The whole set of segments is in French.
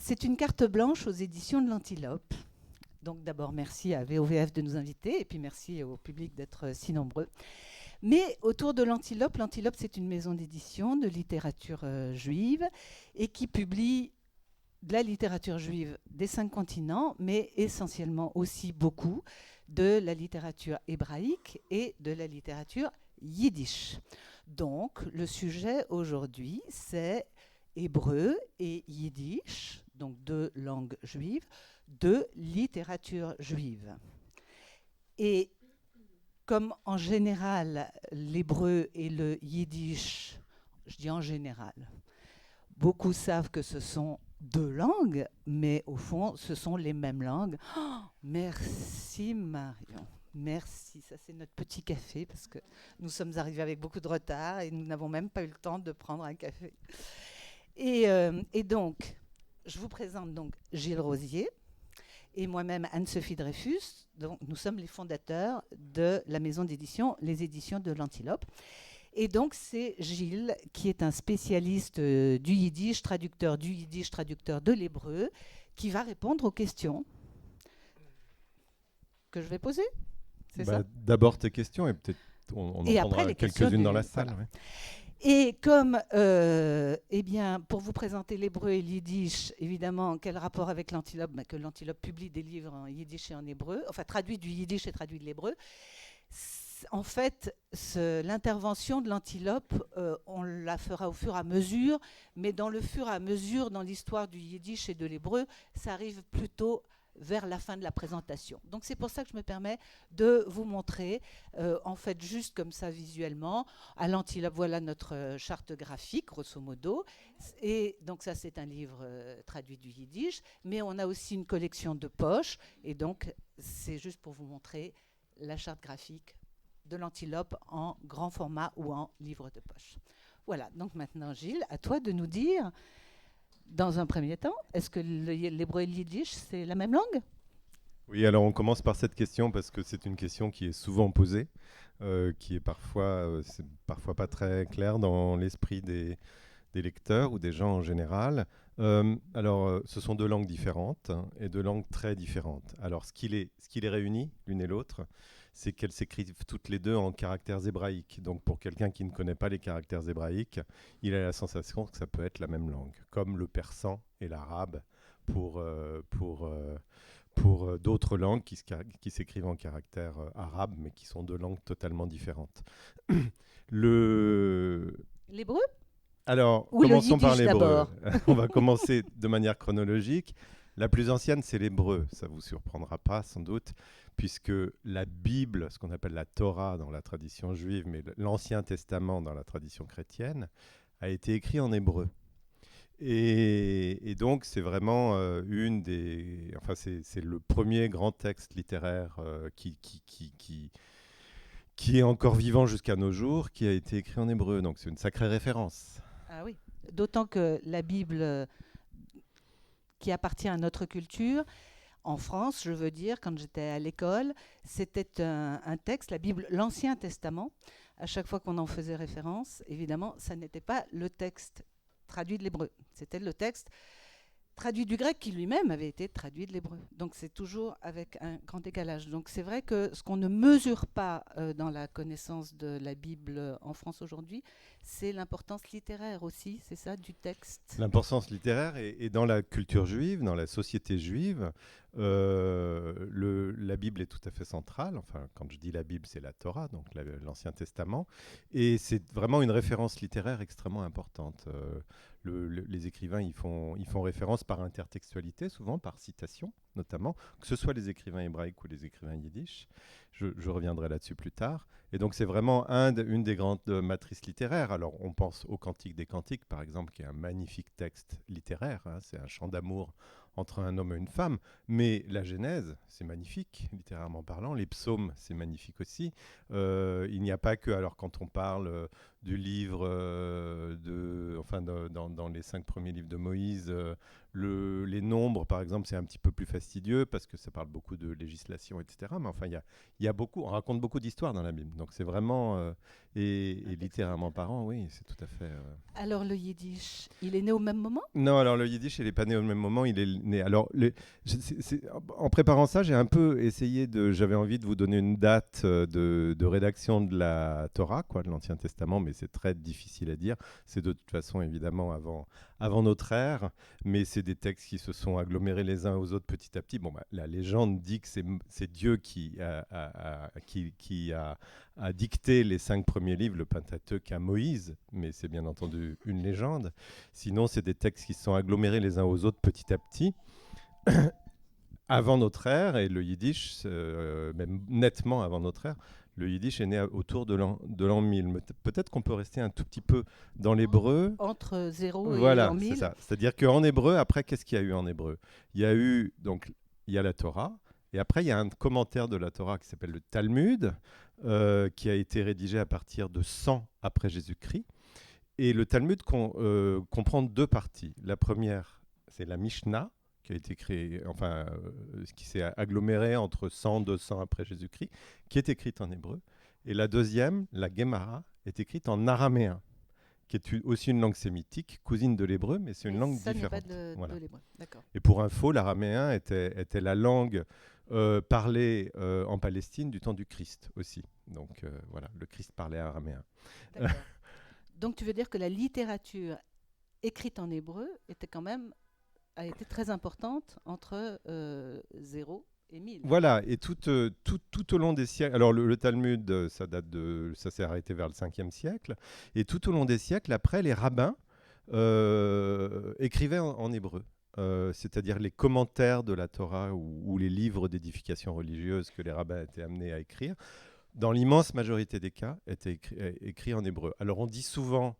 C'est une carte blanche aux éditions de l'Antilope. Donc d'abord, merci à VOVF de nous inviter et puis merci au public d'être si nombreux. Mais autour de l'Antilope, l'Antilope, c'est une maison d'édition de littérature juive et qui publie de la littérature juive des 5 continents, mais essentiellement aussi beaucoup de la littérature hébraïque et de la littérature yiddish. Donc, le sujet aujourd'hui, c'est hébreu et yiddish, donc 2 langues juives, de littérature juive. Et comme en général, l'hébreu et le yiddish, je dis en général, beaucoup savent que ce sont 2 langues, mais au fond, ce sont les mêmes langues. Oh, merci Marion. Merci, ça c'est notre petit café parce que nous sommes arrivés avec beaucoup de retard et nous n'avons même pas eu le temps de prendre un café. Et donc, je vous présente donc Gilles Rosier et moi-même Anne-Sophie Dreyfus. Donc, nous sommes les fondateurs de la maison d'édition, les éditions de l'Antilope. Et donc, c'est Gilles qui est un spécialiste du yiddish, traducteur de l'hébreu, qui va répondre aux questions que je vais poser. C'est ça ? D'abord tes questions et peut-être on en prendra quelques-unes dans la salle. Voilà. Ouais. Et comme, eh bien, pour vous présenter l'hébreu et le yiddish, évidemment, quel rapport avec l'Antilope ? Que l'Antilope publie des livres en yiddish et en hébreu, enfin traduit du yiddish et traduit de l'hébreu. En fait, l'intervention de l'Antilope, on la fera au fur et à mesure, mais dans le fur et à mesure, dans l'histoire du yiddish et de l'hébreu, ça arrive plutôt vers la fin de la présentation. Donc c'est pour ça que je me permets de vous montrer, en fait, juste comme ça visuellement, à l'Antilope, voilà notre charte graphique, grosso modo. Et donc ça, c'est un livre traduit du yiddish, mais on a aussi une collection de poches, et donc c'est juste pour vous montrer la charte graphique de l'Antilope en grand format ou en livre de poche. Voilà, donc maintenant Gilles, à toi de nous dire, dans un premier temps, est-ce que l'hébreu et le yiddish, c'est la même langue ? Oui, alors on commence par cette question parce que c'est une question qui est souvent posée, qui est c'est parfois pas très claire dans l'esprit des lecteurs ou des gens en général. Ce sont 2 langues différentes et 2 langues très différentes. Alors, ce qui les réunit, l'une et l'autre, c'est qu'elles s'écrivent toutes les 2 en caractères hébraïques. Donc, pour quelqu'un qui ne connaît pas les caractères hébraïques, il a la sensation que ça peut être la même langue, comme le persan et l'arabe pour d'autres langues qui s'écrivent en caractères arabes, mais qui sont 2 langues totalement différentes. L'hébreu ? Alors, ou commençons par l'hébreu. D'abord. On va commencer de manière chronologique. La plus ancienne, c'est l'hébreu. Ça ne vous surprendra pas, sans doute, puisque la Bible, ce qu'on appelle la Torah dans la tradition juive, mais l'Ancien Testament dans la tradition chrétienne, a été écrit en hébreu. Et donc, c'est vraiment c'est le premier grand texte littéraire qui est encore vivant jusqu'à nos jours, qui a été écrit en hébreu. Donc, c'est une sacrée référence. Ah oui, d'autant que la Bible, qui appartient à notre culture, en France, je veux dire, quand j'étais à l'école, c'était un texte, la Bible, l'Ancien Testament. À chaque fois qu'on en faisait référence, évidemment, ça n'était pas le texte traduit de l'hébreu. C'était le texte traduit du grec qui lui-même avait été traduit de l'hébreu. Donc c'est toujours avec un grand décalage. Donc c'est vrai que ce qu'on ne mesure pas dans la connaissance de la Bible en France aujourd'hui, c'est l'importance littéraire aussi, c'est ça, du texte. L'importance littéraire et dans la culture juive, dans la société juive, la Bible est tout à fait centrale. Enfin, quand je dis la Bible, c'est la Torah, donc l'Ancien Testament. Et c'est vraiment une référence littéraire extrêmement importante. Les écrivains y font référence par intertextualité, souvent par citation, notamment, que ce soit les écrivains hébraïques ou les écrivains yiddish. Je reviendrai là-dessus plus tard. Et donc, c'est vraiment une des grandes matrices littéraires. Alors, on pense au Cantique des Cantiques, par exemple, qui est un magnifique texte littéraire. Hein, c'est un chant d'amour entre un homme et une femme. Mais la Genèse, c'est magnifique, littérairement parlant. Les psaumes, c'est magnifique aussi. Il n'y a pas que, alors quand on parle du livre dans les 5 premiers livres de Moïse, les nombres, par exemple, c'est un petit peu plus fastidieux parce que ça parle beaucoup de législation, etc. Mais enfin, il y a beaucoup, on raconte beaucoup d'histoires dans la Bible. Donc c'est vraiment, et littérairement parlant, oui, c'est tout à fait. Alors le yiddish, il est né au même moment? Non, alors le yiddish, il n'est pas né au même moment, il est né. Alors, en préparant ça, j'ai un peu essayé j'avais envie de vous donner une date de rédaction de la Torah, quoi, de l'Ancien Testament, mais c'est très difficile à dire. C'est de toute façon, évidemment, avant notre ère, mais c'est des textes qui se sont agglomérés les uns aux autres petit à petit. Bon, la légende dit que c'est Dieu qui a dicté les 5 premiers livres, le Pentateuque, à Moïse, mais c'est bien entendu une légende. Sinon, c'est des textes qui se sont agglomérés les uns aux autres petit à petit. Avant notre ère, et le yiddish, même nettement avant notre ère, le yiddish est né autour de l'an 1000. Peut-être qu'on peut rester un tout petit peu dans l'hébreu. Entre 0 et Voilà, l'an 1000. c'est ça. C'est-à-dire qu'en hébreu, après, qu'est-ce qu'il y a eu en hébreu? Il y a la Torah, et après, il y a un commentaire de la Torah qui s'appelle le Talmud, qui a été rédigé à partir de 100 après Jésus-Christ. Et le Talmud comprend 2 parties. La première, c'est la Mishnah, qui a été créée, qui s'est agglomérée entre 100 et 200 après Jésus-Christ, qui est écrite en hébreu. Et la deuxième, la Gemara, est écrite en araméen, qui est aussi une langue sémitique, cousine de l'hébreu, mais c'est une langue différente. Pas de l'hébreu, d'accord. Et pour info, l'araméen était la langue parlée en Palestine du temps du Christ aussi. Donc voilà, le Christ parlait araméen. D'accord. Donc tu veux dire que la littérature écrite en hébreu a été très importante entre 0 et 1000. Voilà, et tout au long des siècles, alors le Talmud, ça s'est arrêté vers le 5e siècle, et tout au long des siècles, après, les rabbins écrivaient en hébreu. C'est-à-dire les commentaires de la Torah ou les livres d'édification religieuse que les rabbins étaient amenés à écrire, dans l'immense majorité des cas, étaient écrits en hébreu. Alors on dit souvent,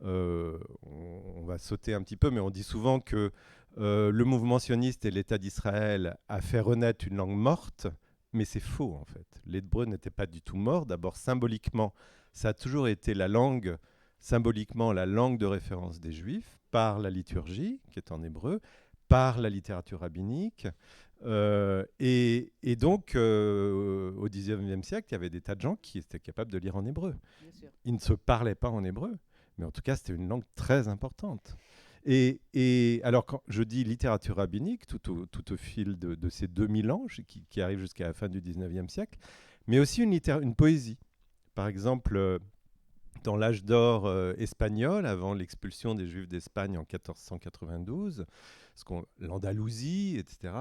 on va sauter un petit peu, mais on dit souvent que le mouvement sioniste et l'État d'Israël a fait renaître une langue morte, mais c'est faux en fait. L'hébreu n'était pas du tout mort. D'abord, symboliquement, ça a toujours été symboliquement la langue de référence des Juifs, par la liturgie, qui est en hébreu, par la littérature rabbinique. Et donc, au XIXe siècle, il y avait des tas de gens qui étaient capables de lire en hébreu. Bien sûr. Ils ne se parlaient pas en hébreu, mais en tout cas, c'était une langue très importante. Et alors, quand je dis littérature rabbinique, tout au fil de ces 2000 ans, qui arrivent jusqu'à la fin du XIXe siècle, mais aussi une poésie. Par exemple, dans l'âge d'or espagnol, avant l'expulsion des Juifs d'Espagne en 1492, l'Andalousie, etc.,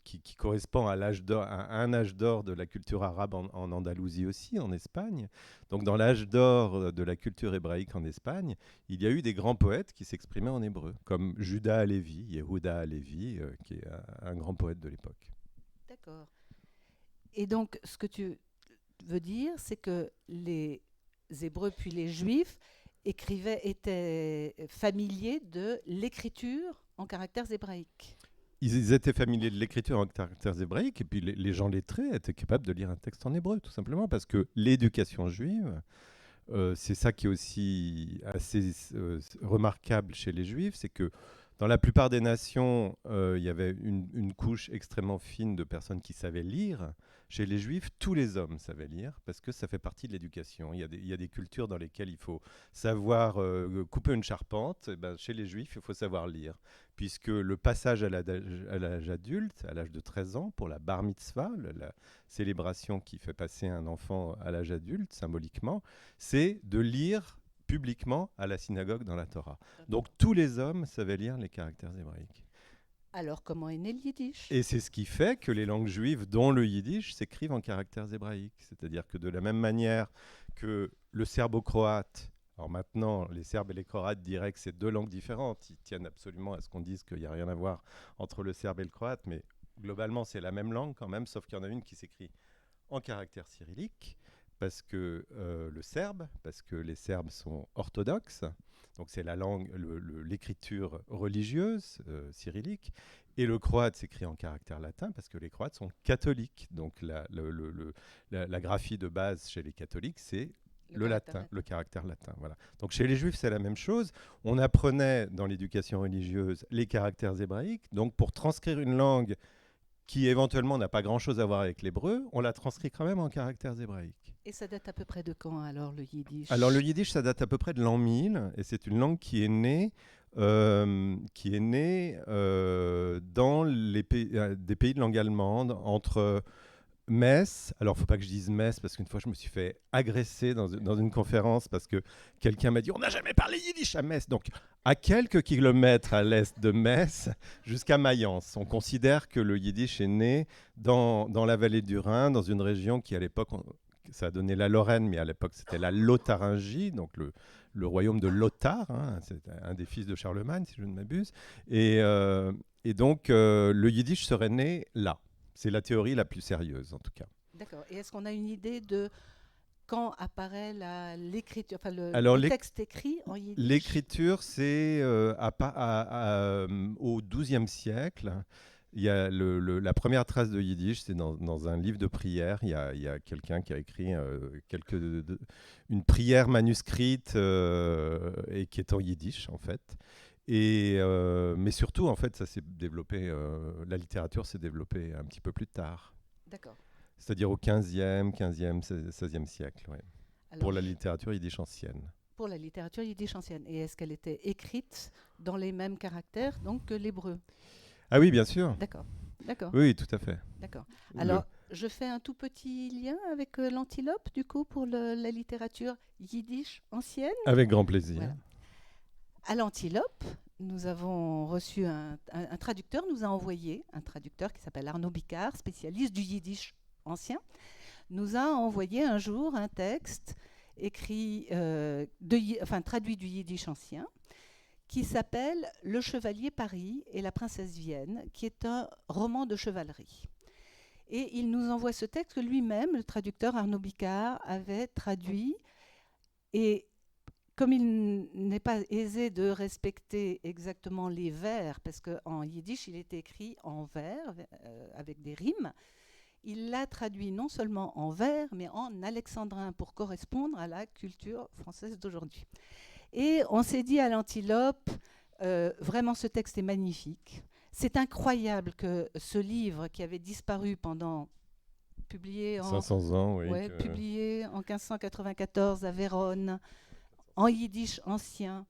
qui correspond à un âge d'or de la culture arabe en Andalousie aussi, en Espagne. Donc dans l'âge d'or de la culture hébraïque en Espagne, il y a eu des grands poètes qui s'exprimaient en hébreu, comme Juda Halevi, Yehuda Halevi, qui est un grand poète de l'époque. D'accord. Et donc, ce que tu veux dire, c'est que les Hébreux puis les Juifs étaient familiers de l'écriture en caractères hébraïques. Ils étaient familiers de l'écriture en caractères hébraïques, et puis les gens lettrés étaient capables de lire un texte en hébreu, tout simplement, parce que l'éducation juive, c'est ça qui est aussi assez remarquable chez les Juifs, c'est que dans la plupart des nations, il y avait une couche extrêmement fine de personnes qui savaient lire. Chez les Juifs, tous les hommes savaient lire parce que ça fait partie de l'éducation. Il y a des cultures dans lesquelles il faut savoir couper une charpente. Et ben, chez les Juifs, il faut savoir lire. Puisque le passage à l'âge adulte, à l'âge de 13 ans, pour la bar mitzvah, la célébration qui fait passer un enfant à l'âge adulte, symboliquement, c'est de lire publiquement à la synagogue dans la Torah. Donc tous les hommes savaient lire les caractères hébraïques. Alors comment est né le yiddish? Et c'est ce qui fait que les langues juives, dont le yiddish, s'écrivent en caractères hébraïques. C'est-à-dire que de la même manière que le serbo-croate, alors maintenant les Serbes et les Croates diraient que c'est 2 langues différentes, ils tiennent absolument à ce qu'on dise qu'il n'y a rien à voir entre le serbe et le croate, mais globalement c'est la même langue quand même, sauf qu'il y en a une qui s'écrit en caractère cyrillique, parce que parce que les Serbes sont orthodoxes, donc c'est la langue, l'écriture religieuse cyrillique, et le croate s'écrit en caractère latin parce que les Croates sont catholiques. Donc la graphie de base chez les catholiques, c'est le latin, le caractère latin. Voilà. Donc chez les Juifs, c'est la même chose. On apprenait dans l'éducation religieuse les caractères hébraïques. Donc pour transcrire une langue qui éventuellement n'a pas grand-chose à voir avec l'hébreu, on la transcrit quand même en caractères hébraïques. Et ça date à peu près de quand alors le yiddish? Alors le yiddish, ça date à peu près de l'an 1000, et c'est une langue qui est née dans des pays de langue allemande, entre Metz. Alors, il ne faut pas que je dise Metz, parce qu'une fois, je me suis fait agresser dans une conférence, parce que quelqu'un m'a dit « On n'a jamais parlé yiddish à Metz ». Donc, à quelques kilomètres à l'est de Metz, jusqu'à Mayence. On considère que le yiddish est né dans la vallée du Rhin, dans une région qui, à l'époque, ça a donné la Lorraine, mais à l'époque, c'était la Lotharingie, donc le royaume de Lothar, hein, c'est un des fils de Charlemagne, si je ne m'abuse. Et donc, le yiddish serait né là. C'est la théorie la plus sérieuse, en tout cas. D'accord. Et est-ce qu'on a une idée de quand apparaît l'écriture, enfin Alors, texte écrit en yiddish? L'écriture, c'est au XIIe siècle. Il y a la première trace de yiddish, c'est dans un livre de prière. Il y a quelqu'un qui a écrit une prière manuscrite et qui est en yiddish, en fait. Mais surtout, en fait, ça s'est développé, la littérature s'est développée un petit peu plus tard. D'accord. C'est-à-dire au 15e, 16e siècle, ouais. Pour la littérature yiddish ancienne. Pour la littérature yiddish ancienne. Et est-ce qu'elle était écrite dans les mêmes caractères donc, que l'hébreu? Ah oui, bien sûr. D'accord. D'accord. Oui, tout à fait. D'accord. Alors, je fais un tout petit lien avec l'Antilope, du coup, pour la littérature yiddish ancienne. Avec grand plaisir. Voilà. À l'Antilope, nous avons reçu un traducteur, nous a envoyé un traducteur qui s'appelle Arnaud Bicard, spécialiste du yiddish ancien, nous a envoyé un jour un texte écrit, traduit du yiddish ancien, qui s'appelle Le Chevalier Paris et la Princesse Vienne, qui est un roman de chevalerie. Et il nous envoie ce texte que lui-même, le traducteur Arnaud Bicard, avait traduit. Et comme il n'est pas aisé de respecter exactement les vers, parce qu'en yiddish, il est écrit en vers, avec des rimes, il l'a traduit non seulement en vers, mais en alexandrin, pour correspondre à la culture française d'aujourd'hui. Et on s'est dit à l'Antilope, vraiment ce texte est magnifique. C'est incroyable que ce livre qui avait disparu publié en 500 ans, oui. Publié en 1594 à Vérone, en yiddish ancien,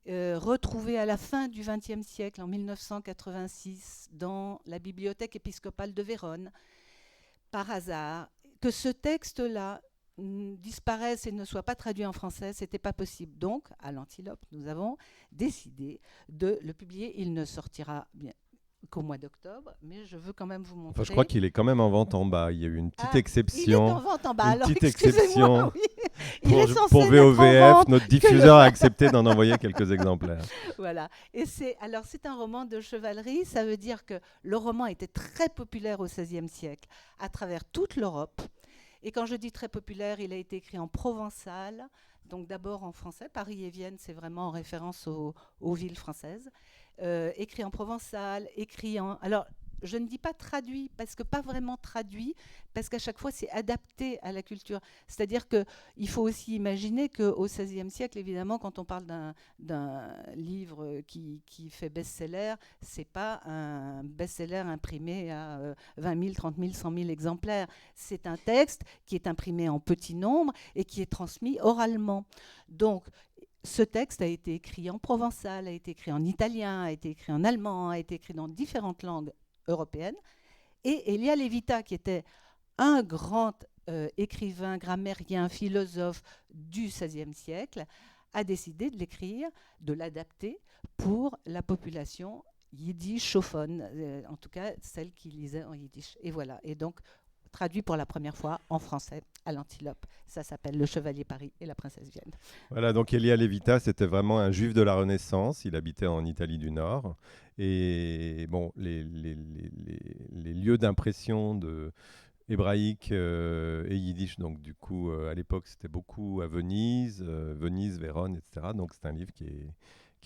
retrouvé à la fin du XXe siècle, en 1986, dans la bibliothèque épiscopale de Vérone, par hasard, que ce texte-là disparaisse et ne soit pas traduit en français, ce n'était pas possible. Donc, à l'Antilope, nous avons décidé de le publier. Il ne sortira bien qu'au mois d'octobre, mais je veux quand même vous montrer. Enfin, je crois qu'il est quand même en vente en bas. Il y a eu une petite exception. Il est en vente en bas. Alors, exception oui. pour VOVF. Notre diffuseur a accepté d'en envoyer quelques exemplaires. Voilà. Et c'est un roman de chevalerie. Ça veut dire que le roman était très populaire au XVIe siècle à travers toute l'Europe. Et quand je dis très populaire, il a été écrit en provençal, donc d'abord en français. Paris et Vienne, c'est vraiment en référence aux villes françaises. Écrit en provençal, écrit en... Alors, je ne dis pas traduit, parce que pas vraiment traduit, parce qu'à chaque fois, c'est adapté à la culture. C'est-à-dire qu'il faut aussi imaginer qu'au XVIe siècle, évidemment, quand on parle d'un livre qui fait best-seller, ce n'est pas un best-seller imprimé à 20 000, 30 000, 100 000 exemplaires. C'est un texte qui est imprimé en petit nombre et qui est transmis oralement. Donc, ce texte a été écrit en provençal, a été écrit en italien, a été écrit en allemand, a été écrit dans différentes langues européennes. Et Elia Levita, qui était un grand écrivain, grammairien, philosophe du XVIe siècle, a décidé de l'écrire, de l'adapter pour la population yiddishophone, en tout cas celle qui lisait en yiddish. Et voilà. Et donc, traduit pour la première fois en français à l'Antilope. Ça s'appelle Le Chevalier Paris et la Princesse Vienne. Voilà, donc Elia Levita, c'était vraiment un juif de la Renaissance. Il habitait en Italie du Nord. Et bon, les lieux d'impression hébraïque et yiddish, donc du coup, à l'époque, c'était beaucoup à Venise, Vérone, etc. Donc c'est un livre qui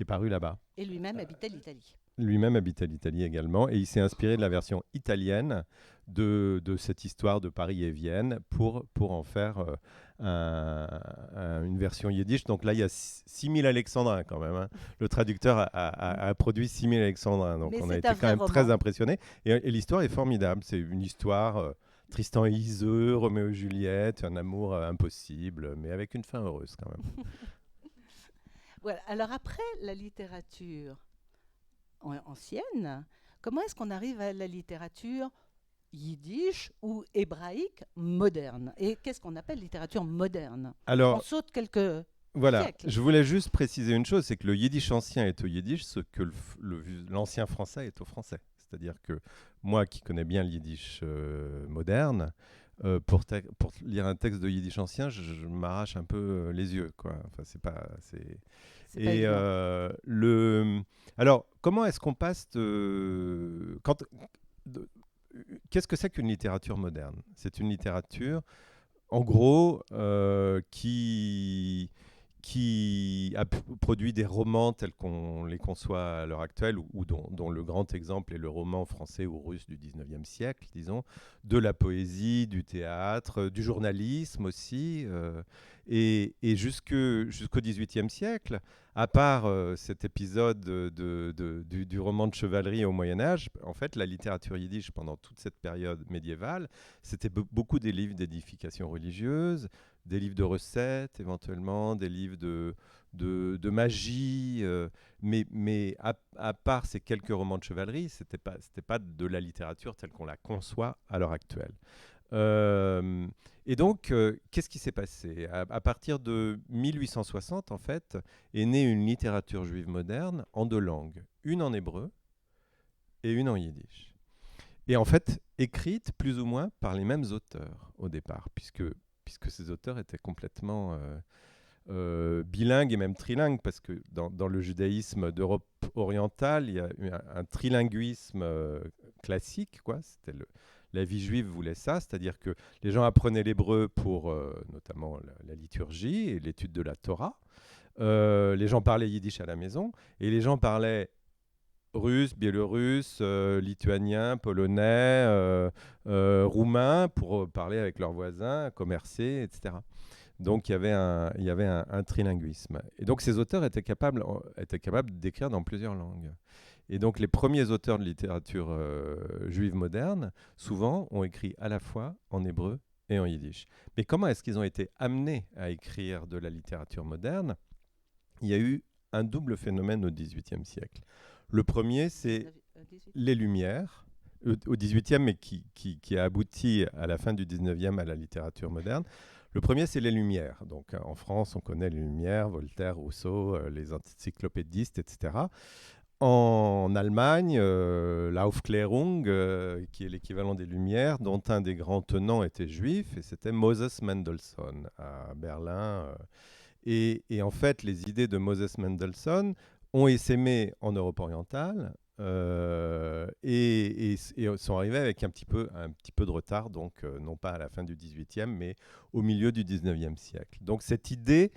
est paru là-bas. Et lui-même habitait l'Italie. Lui-même habitait l'Italie également, et il s'est inspiré de la version italienne de cette histoire de Paris et Vienne pour en faire une version yiddish. Donc là, il y a 6000 alexandrins quand même, hein. Le traducteur a produit 6000 alexandrins. Donc Mais on a c'est été un quand vrai même roman. très impressionnés. Et l'histoire est formidable. C'est une histoire Tristan et Iseult, Roméo et Juliette, un amour impossible, mais avec une fin heureuse quand même. Voilà. Alors après la littérature ancienne, comment est-ce qu'on arrive à la littérature yiddish ou hébraïque moderne? Et qu'est-ce qu'on appelle littérature moderne? On Alors, saute quelques voilà, siècles. je voulais juste préciser une chose, c'est que le yiddish ancien est au yiddish ce que l'ancien français est au français. C'est-à-dire que moi qui connais bien le yiddish moderne, pour lire un texte de yiddish ancien, je m'arrache un peu les yeux, quoi. Enfin, c'est pas, c'est... C'est pas Et évident. alors, comment est-ce qu'on passe de- qu'est-ce que c'est qu'une littérature moderne? C'est une littérature en gros, qui a produit des romans tels qu'on les conçoit à l'heure actuelle, ou dont le grand exemple est le roman français ou russe du 19e siècle, disons, de la poésie, du théâtre, du journalisme aussi, et jusqu'au 18e siècle, à part cet épisode du roman de chevalerie au Moyen Âge, en fait, la littérature yiddish pendant toute cette période médiévale, c'était beaucoup des livres d'édification religieuse, des livres de recettes éventuellement, des livres de magie, mais à part ces quelques romans de chevalerie, c'était pas de la littérature telle qu'on la conçoit à l'heure actuelle. Euh, et donc, qu'est-ce qui s'est passé à partir de 1860, en fait, est née une littérature juive moderne en deux langues, une en hébreu et une en yiddish. Et en fait, écrite plus ou moins par les mêmes auteurs au départ, puisque ces auteurs étaient complètement bilingues et même trilingues, parce que dans le judaïsme d'Europe orientale, il y a eu un trilinguisme classique, quoi. La vie juive voulait ça, c'est-à-dire que les gens apprenaient l'hébreu pour notamment la liturgie et l'étude de la Torah. Les gens parlaient yiddish à la maison, et les gens parlaient russe, biélorusse, lituanien, polonais, roumain, pour parler avec leurs voisins, commercer, etc. Donc il y avait un trilinguisme. Et donc ces auteurs étaient capables d'écrire dans plusieurs langues. Et donc les premiers auteurs de littérature juive moderne, souvent, ont écrit à la fois en hébreu et en yiddish. Mais comment est-ce qu'ils ont été amenés à écrire de la littérature moderne? Il y a eu un double phénomène au XVIIIe siècle. Le premier, c'est 18. les Lumières, au XVIIIe, mais qui a abouti à la fin du XIXe à la littérature moderne. Le premier, c'est les Lumières. Donc, en France, on connaît les Lumières, Voltaire, Rousseau, les encyclopédistes, etc. En Allemagne, l'Aufklärung, qui est l'équivalent des Lumières, dont un des grands tenants était juif, et c'était Moses Mendelssohn à Berlin. Et en fait, les idées de Moses Mendelssohn ont essaimé en Europe orientale et sont arrivées avec un petit peu de retard, donc non pas à la fin du XVIIIe, mais au milieu du XIXe siècle. Donc cette idée,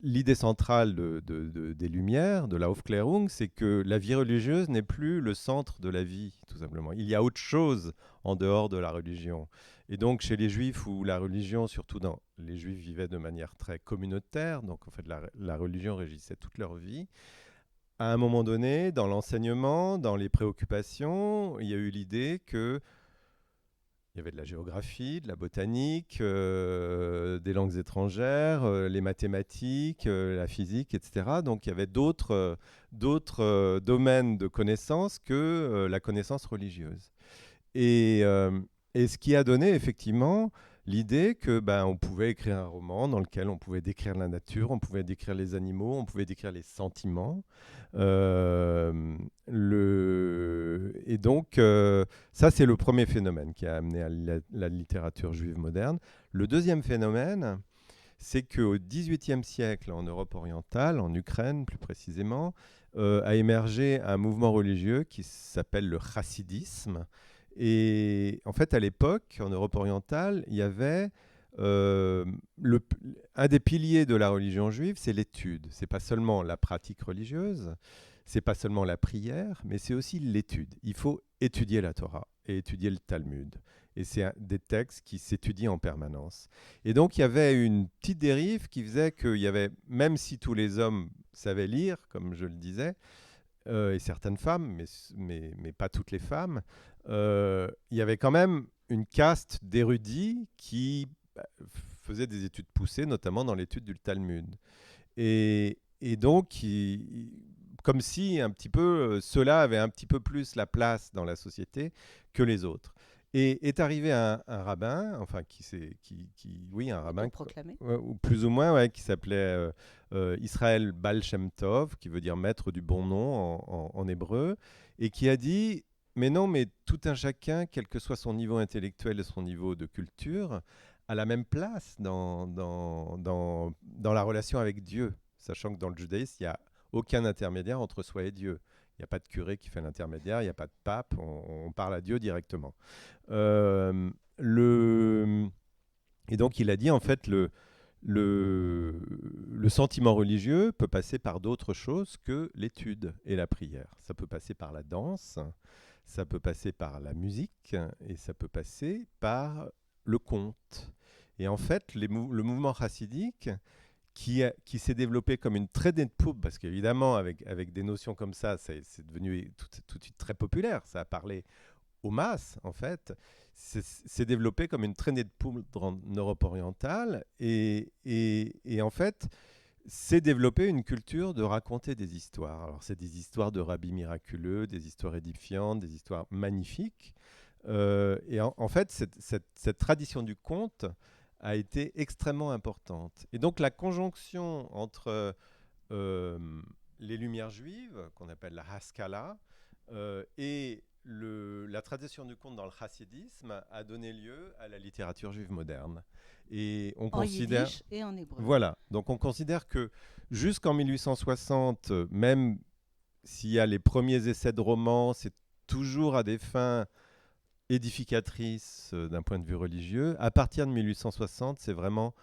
l'idée centrale des Lumières, de la Aufklärung, c'est que la vie religieuse n'est plus le centre de la vie, tout simplement. Il y a autre chose en dehors de la religion. Et donc, chez les Juifs, où la religion, les Juifs vivaient de manière très communautaire, donc en fait, la religion régissait toute leur vie. À un moment donné, dans l'enseignement, dans les préoccupations, il y a eu l'idée que il y avait de la géographie, de la botanique, des langues étrangères, les mathématiques, la physique, etc. Donc il y avait d'autres domaines de connaissances que la connaissance religieuse. Et, euh, et ce qui a donné effectivement l'idée que on pouvait écrire un roman dans lequel on pouvait décrire la nature, on pouvait décrire les animaux, on pouvait décrire les sentiments. Et donc, ça, c'est le premier phénomène qui a amené à la littérature juive moderne. Le deuxième phénomène, c'est qu'au XVIIIe siècle, en Europe orientale, en Ukraine plus précisément, a émergé un mouvement religieux qui s'appelle le chassidisme. Et en fait, à l'époque, en Europe orientale, il y avait euh, le, un des piliers de la religion juive, c'est l'étude. C'est pas seulement la pratique religieuse, c'est pas seulement la prière, mais c'est aussi l'étude. Il faut étudier la Torah et étudier le Talmud. Et c'est des textes qui s'étudient en permanence. Et donc, il y avait une petite dérive qui faisait qu'il y avait, même si tous les hommes savaient lire, comme je le disais, et certaines femmes, mais pas toutes les femmes, il y avait quand même une caste d'érudits qui faisaient des études poussées, notamment dans l'étude du Talmud. Et donc, comme si un petit peu, ceux-là avaient un petit peu plus la place dans la société que les autres. Et est arrivé un rabbin, enfin oui, un rabbin, ou plus ou moins, ouais, qui s'appelait Israël Baal Shem Tov, qui veut dire maître du bon nom en hébreu, et qui a dit, mais non, mais tout un chacun, quel que soit son niveau intellectuel et son niveau de culture, a la même place dans la relation avec Dieu, sachant que dans le judaïsme, il n'y a aucun intermédiaire entre soi et Dieu. Il n'y a pas de curé qui fait l'intermédiaire, il n'y a pas de pape, on parle à Dieu directement. Et donc il a dit en fait le sentiment religieux peut passer par d'autres choses que l'étude et la prière. Ça peut passer par la danse, ça peut passer par la musique et ça peut passer par le conte. Et en fait, le mouvement chassidique qui s'est développé comme une traînée de poudre, parce qu'évidemment, avec des notions comme ça, c'est devenu tout de suite très populaire. Ça a parlé aux masses, en fait. C'est développé comme une traînée de poudre en Europe orientale. Et en fait, c'est développé une culture de raconter des histoires. Alors, c'est des histoires de rabbis miraculeux, des histoires édifiantes, des histoires magnifiques. Et en fait, cette tradition du conte a été extrêmement importante. Et donc la conjonction entre les Lumières juives, qu'on appelle la Haskalah, et la tradition du conte dans le chassidisme a donné lieu à la littérature juive moderne. Et on considère, yiddish et en hébreu. Voilà, donc on considère que jusqu'en 1860, même s'il y a les premiers essais de romans, c'est toujours à des fins édificatrice d'un point de vue religieux. À partir de 1860, c'est vraiment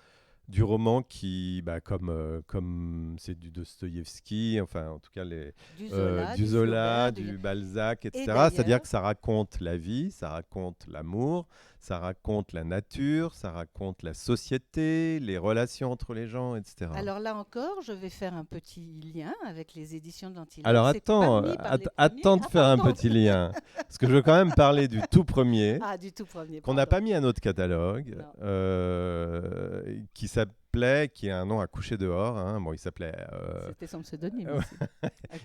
du roman qui, comme c'est du Dostoïevski, enfin en tout cas du Zola, du Balzac, etc. C'est-à-dire que ça raconte la vie, ça raconte l'amour, ça raconte la nature, ça raconte la société, les relations entre les gens, etc. Alors là encore, je vais faire un petit lien avec les éditions de l'Antilope. Alors attends de faire un petit lien, parce que je veux quand même parler du tout premier, qu'on n'a pas mis à notre catalogue, qui a un nom à coucher dehors. Hein. Bon, il s'appelait... C'était son pseudonyme.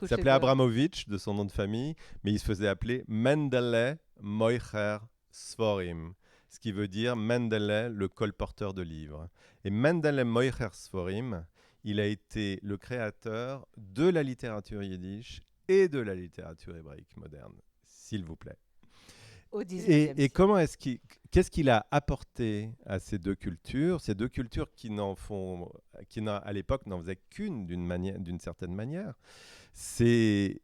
Il s'appelait Abramovitch, de son nom de famille, mais il se faisait appeler Mendele Moicher Sforim, ce qui veut dire Mendele, le colporteur de livres. Et Mendele Moicher Sforim, il a été le créateur de la littérature yiddish et de la littérature hébraïque moderne, s'il vous plaît. Et qu'est-ce qu'il a apporté à ces deux cultures qui à l'époque n'en faisaient qu'une d'une certaine manière, c'est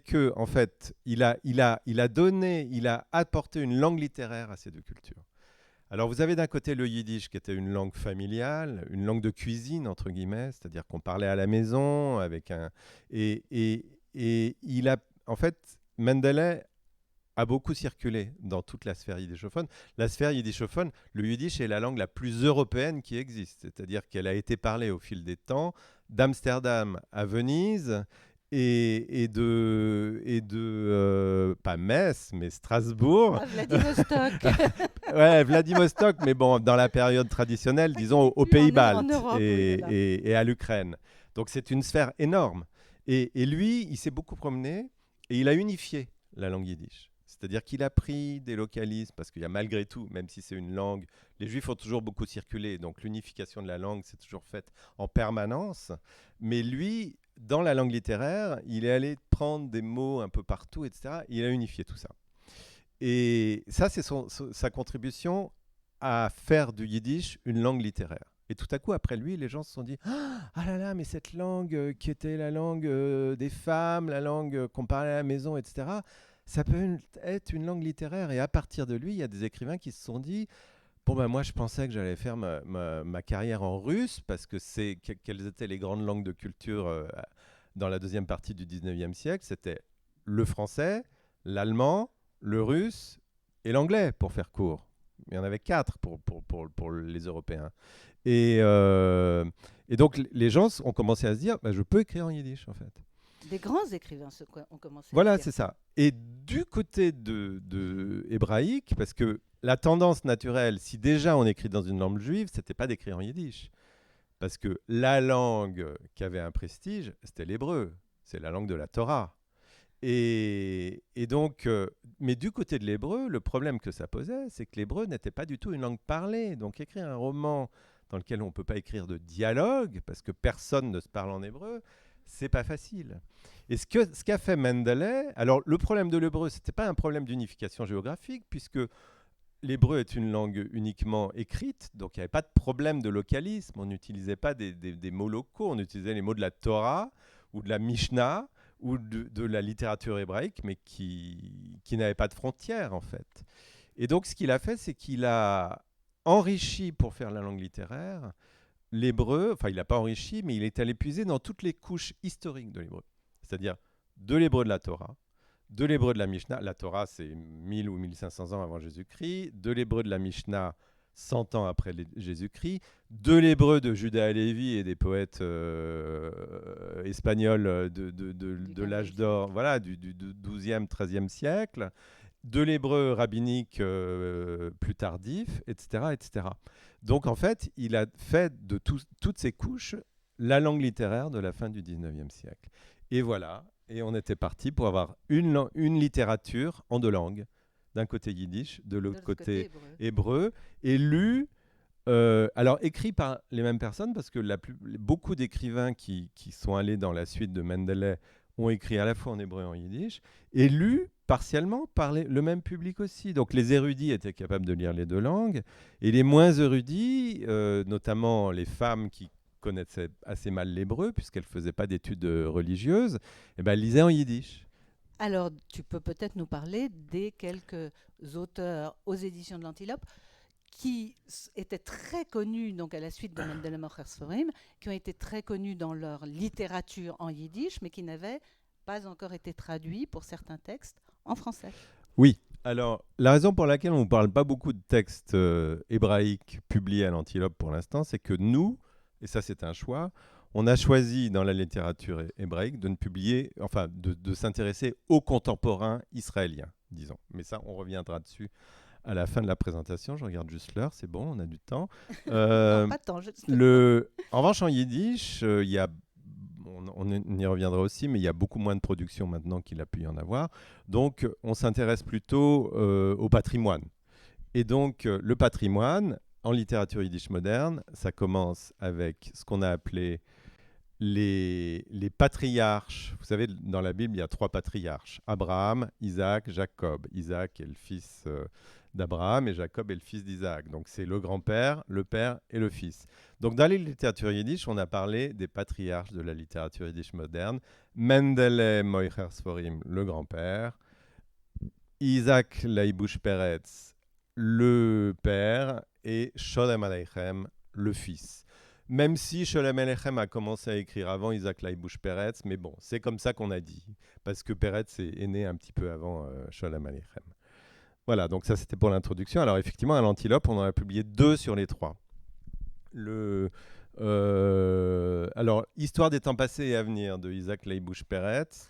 que en fait il a apporté une langue littéraire à ces deux cultures. Alors vous avez d'un côté le yiddish qui était une langue familiale, une langue de cuisine entre guillemets, c'est-à-dire qu'on parlait à la maison et il a en fait Mendele a beaucoup circulé dans toute la sphère yiddishophone. La sphère yiddishophone, le yiddish est la langue la plus européenne qui existe, c'est-à-dire qu'elle a été parlée au fil des temps, d'Amsterdam à Venise, et de pas Metz, mais Strasbourg. Vladivostok. Ouais, Vladivostok, mais bon, dans la période traditionnelle, disons aux Pays-Baltes et à l'Ukraine. Donc c'est une sphère énorme. Et lui, il s'est beaucoup promené et il a unifié la langue yiddish. C'est-à-dire qu'il a pris des localismes, parce qu'il y a malgré tout, même si c'est une langue, les Juifs ont toujours beaucoup circulé, donc l'unification de la langue, c'est toujours faite en permanence. Mais lui, dans la langue littéraire, il est allé prendre des mots un peu partout, etc. Il a unifié tout ça. Et ça, c'est sa contribution à faire du yiddish une langue littéraire. Et tout à coup, après lui, les gens se sont dit « Ah là là, mais cette langue qui était la langue des femmes, la langue qu'on parlait à la maison, etc., ça peut être une langue littéraire. » Et à partir de lui, il y a des écrivains qui se sont dit « Bon, ben moi, je pensais que j'allais faire ma carrière en russe, parce que quelles étaient les grandes langues de culture dans la deuxième partie du 19e siècle. C'était le français, l'allemand, le russe et l'anglais, pour faire court. Il y en avait 4 pour les Européens. Et donc, les gens ont commencé à se dire, bah, je peux écrire en yiddish, en fait. Des grands écrivains ont commencé à Voilà, dire c'est ça. ça. Et du côté de hébraïque, parce que la tendance naturelle, si déjà on écrit dans une langue juive, c'était pas d'écrire en yiddish. Parce que la langue qui avait un prestige, c'était l'hébreu. C'est la langue de la Torah. Et donc, mais du côté de l'hébreu, le problème que ça posait, c'est que l'hébreu n'était pas du tout une langue parlée. Donc écrire un roman dans lequel on ne peut pas écrire de dialogue, parce que personne ne se parle en hébreu, c'est pas facile. Et ce qu'a fait Mendeley, alors le problème de l'hébreu, ce n'était pas un problème d'unification géographique, puisque l'hébreu est une langue uniquement écrite, donc il n'y avait pas de problème de localisme. On n'utilisait pas des mots locaux, on utilisait les mots de la Torah ou de la Mishnah ou de la littérature hébraïque, mais qui n'avait pas de frontières en fait. Et donc ce qu'il a fait, c'est qu'il a enrichi pour faire la langue littéraire l'hébreu, enfin il n'a pas enrichi, mais il est allé puiser dans toutes les couches historiques de l'hébreu. C'est-à-dire de l'hébreu de la Torah, de l'hébreu de la Mishnah. La Torah, c'est 1000 ou 1500 ans avant Jésus-Christ. De l'hébreu de la Mishnah, 100 ans après Jésus-Christ. De l'hébreu de Judas et Lévi et des poètes espagnols de l'âge d'or, voilà, du 12e, 13e siècle. De l'hébreu rabbinique plus tardif, etc., etc. Donc, en fait, il a fait de toutes ces couches la langue littéraire de la fin du 19e siècle. Et voilà, et on était parti pour avoir une littérature en 2 langues, d'un côté yiddish, de De l'autre l'autre côté, côté hébreu. hébreu, et lu, alors écrit par les mêmes personnes, parce que beaucoup d'écrivains qui sont allés dans la suite de Mendeley ont écrit à la fois en hébreu et en yiddish, et lu partiellement par le même public aussi. Donc les érudits étaient capables de lire les 2 langues, et les moins érudits, notamment les femmes qui connaissaient assez mal l'hébreu, puisqu'elles ne faisaient pas d'études religieuses, eh ben, elles lisaient en yiddish. Alors, tu peux peut-être nous parler des quelques auteurs aux éditions de l'Antilope qui étaient très connus donc à la suite de Mendeley Mocher Sforim, qui ont été très connus dans leur littérature en yiddish, mais qui n'avaient pas encore été traduits pour certains textes en français. Oui. Alors, la raison pour laquelle on ne parle pas beaucoup de textes hébraïques publiés à l'Antilope pour l'instant, c'est que nous, et ça c'est un choix, on a choisi dans la littérature hébraïque de ne publier, enfin de s'intéresser aux contemporains israéliens, disons. Mais ça, on reviendra dessus à la fin de la présentation. Je regarde juste l'heure, c'est bon, on a du temps. Non, pas de temps, justement. En revanche, en yiddish, il y a on y reviendra aussi, mais il y a beaucoup moins de production maintenant qu'il a pu y en avoir. Donc, on s'intéresse plutôt au patrimoine. Et donc, le patrimoine, en littérature yiddish moderne, ça commence avec ce qu'on a appelé les patriarches. Vous savez, dans la Bible, il y a 3 patriarches. Abraham, Isaac, Jacob. Isaac est le fils d'Abraham et Jacob est le fils d'Isaac. Donc c'est le grand-père, le père et le fils. Donc dans les littératures yiddish, on a parlé des patriarches de la littérature yiddish moderne. Mendeley Moicher Sforim, le grand-père. Isaac Laïbouche Peretz, le père. Et Sholem Aleichem, le fils. Même si Sholem Aleichem a commencé à écrire avant Isaac Laïbouche Peretz, mais bon, c'est comme ça qu'on a dit, parce que Peretz est né un petit peu avant Sholem Aleichem. Voilà, donc ça c'était pour l'introduction. Alors effectivement, à l'Antilope, on en a publié 2 sur les 3. Alors, Histoire des temps passés et à venir de Isaac Laïbouche Peretz,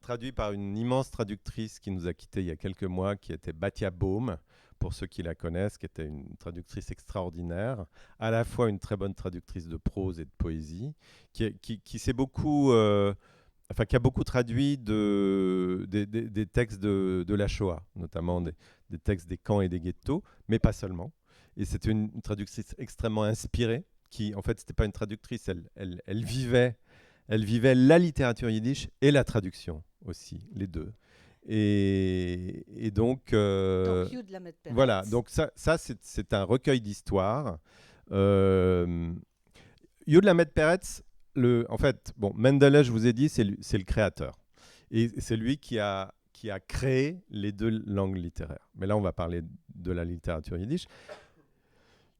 traduit par une immense traductrice qui nous a quittés il y a quelques mois, qui était Batia Baum, pour ceux qui la connaissent, qui était une traductrice extraordinaire, à la fois une très bonne traductrice de prose et de poésie, qui s'est beaucoup... qui a beaucoup traduit des textes de la Shoah, notamment des textes des camps et des ghettos, mais pas seulement. Et c'était une traductrice extrêmement inspirée, qui, en fait, c'était pas une traductrice, elle vivait la littérature yiddish et la traduction aussi, les 2. Et donc, Donc, voilà, donc ça c'est un recueil d'histoires. Yud Lamed Peretz, en fait, bon, Mendeley, je vous ai dit, c'est le créateur. Et c'est lui qui a créé les 2 langues littéraires. Mais là, on va parler de la littérature yiddish.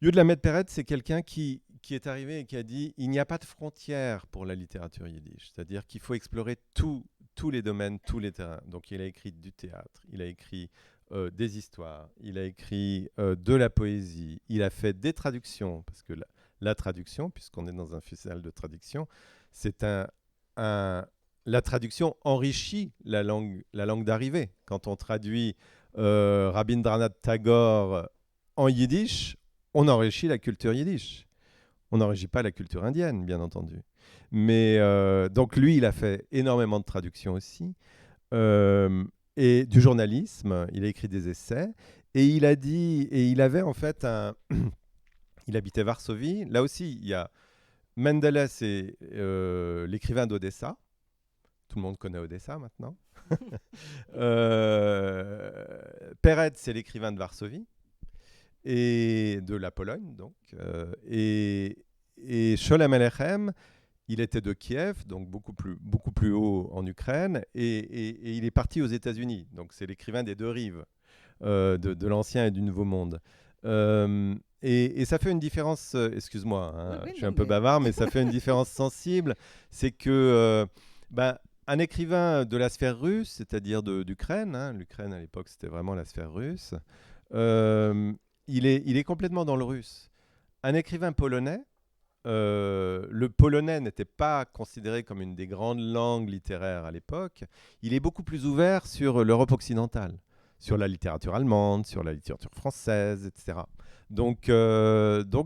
Yud Lamed Peretz, c'est quelqu'un qui est arrivé et qui a dit il n'y a pas de frontières pour la littérature yiddish. C'est-à-dire qu'il faut explorer tous les domaines, tous les terrains. Donc, il a écrit du théâtre, il a écrit des histoires, il a écrit de la poésie, il a fait des traductions, parce que la traduction, puisqu'on est dans un festival de traduction, c'est la traduction enrichit la langue d'arrivée. Quand on traduit Rabindranath Tagore en yiddish, on enrichit la culture yiddish. On n'enrichit pas la culture indienne, bien entendu. Mais donc lui, il a fait énormément de traductions aussi. Et du journalisme, il a écrit des essais. Et il a dit, et il avait en fait il habitait Varsovie. Là aussi, il y a Mendeles, c'est l'écrivain d'Odessa. Tout le monde connaît Odessa maintenant. Peretz, c'est l'écrivain de Varsovie et de la Pologne, donc. Et Sholem Aleichem, il était de Kiev, donc beaucoup plus haut en Ukraine, et il est parti aux États-Unis. Donc c'est l'écrivain des deux rives, de l'Ancien et du Nouveau Monde. Et ça fait une différence, excuse-moi, hein, Oui, je suis un peu bavard, mais ça fait une différence sensible. C'est que un écrivain de la sphère russe, c'est-à-dire d'Ukraine, hein, l'Ukraine à l'époque c'était vraiment la sphère russe, il est complètement dans le russe. Un écrivain polonais, le polonais n'était pas considéré comme une des grandes langues littéraires à l'époque. Il est beaucoup plus ouvert sur l'Europe occidentale, sur la littérature allemande, sur la littérature française, etc. Donc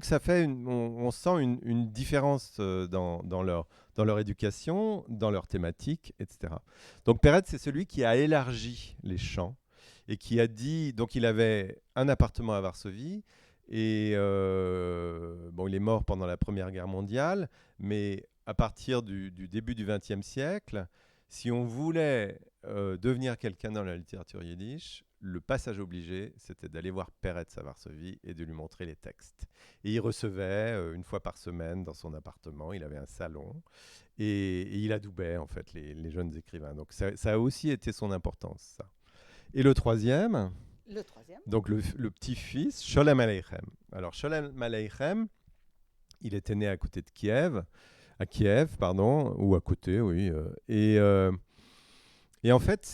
ça fait on sent une différence dans leur éducation, dans leur thématique, etc. Donc Peretz, c'est celui qui a élargi les champs et qui a dit, donc il avait un appartement à Varsovie, et il est mort pendant la Première Guerre mondiale, mais à partir du début du XXe siècle, si on voulait devenir quelqu'un dans la littérature yiddish, le passage obligé, c'était d'aller voir Peretz à Varsovie et de lui montrer les textes. Et il recevait une fois par semaine dans son appartement, il avait un salon, et il adoubait en fait les jeunes écrivains. Donc ça a aussi été son importance, ça. Et le troisième, donc le petit-fils, Sholem Aleichem. Alors Sholem Aleichem, il était né à côté de Kiev, ou à côté, oui. Et en fait,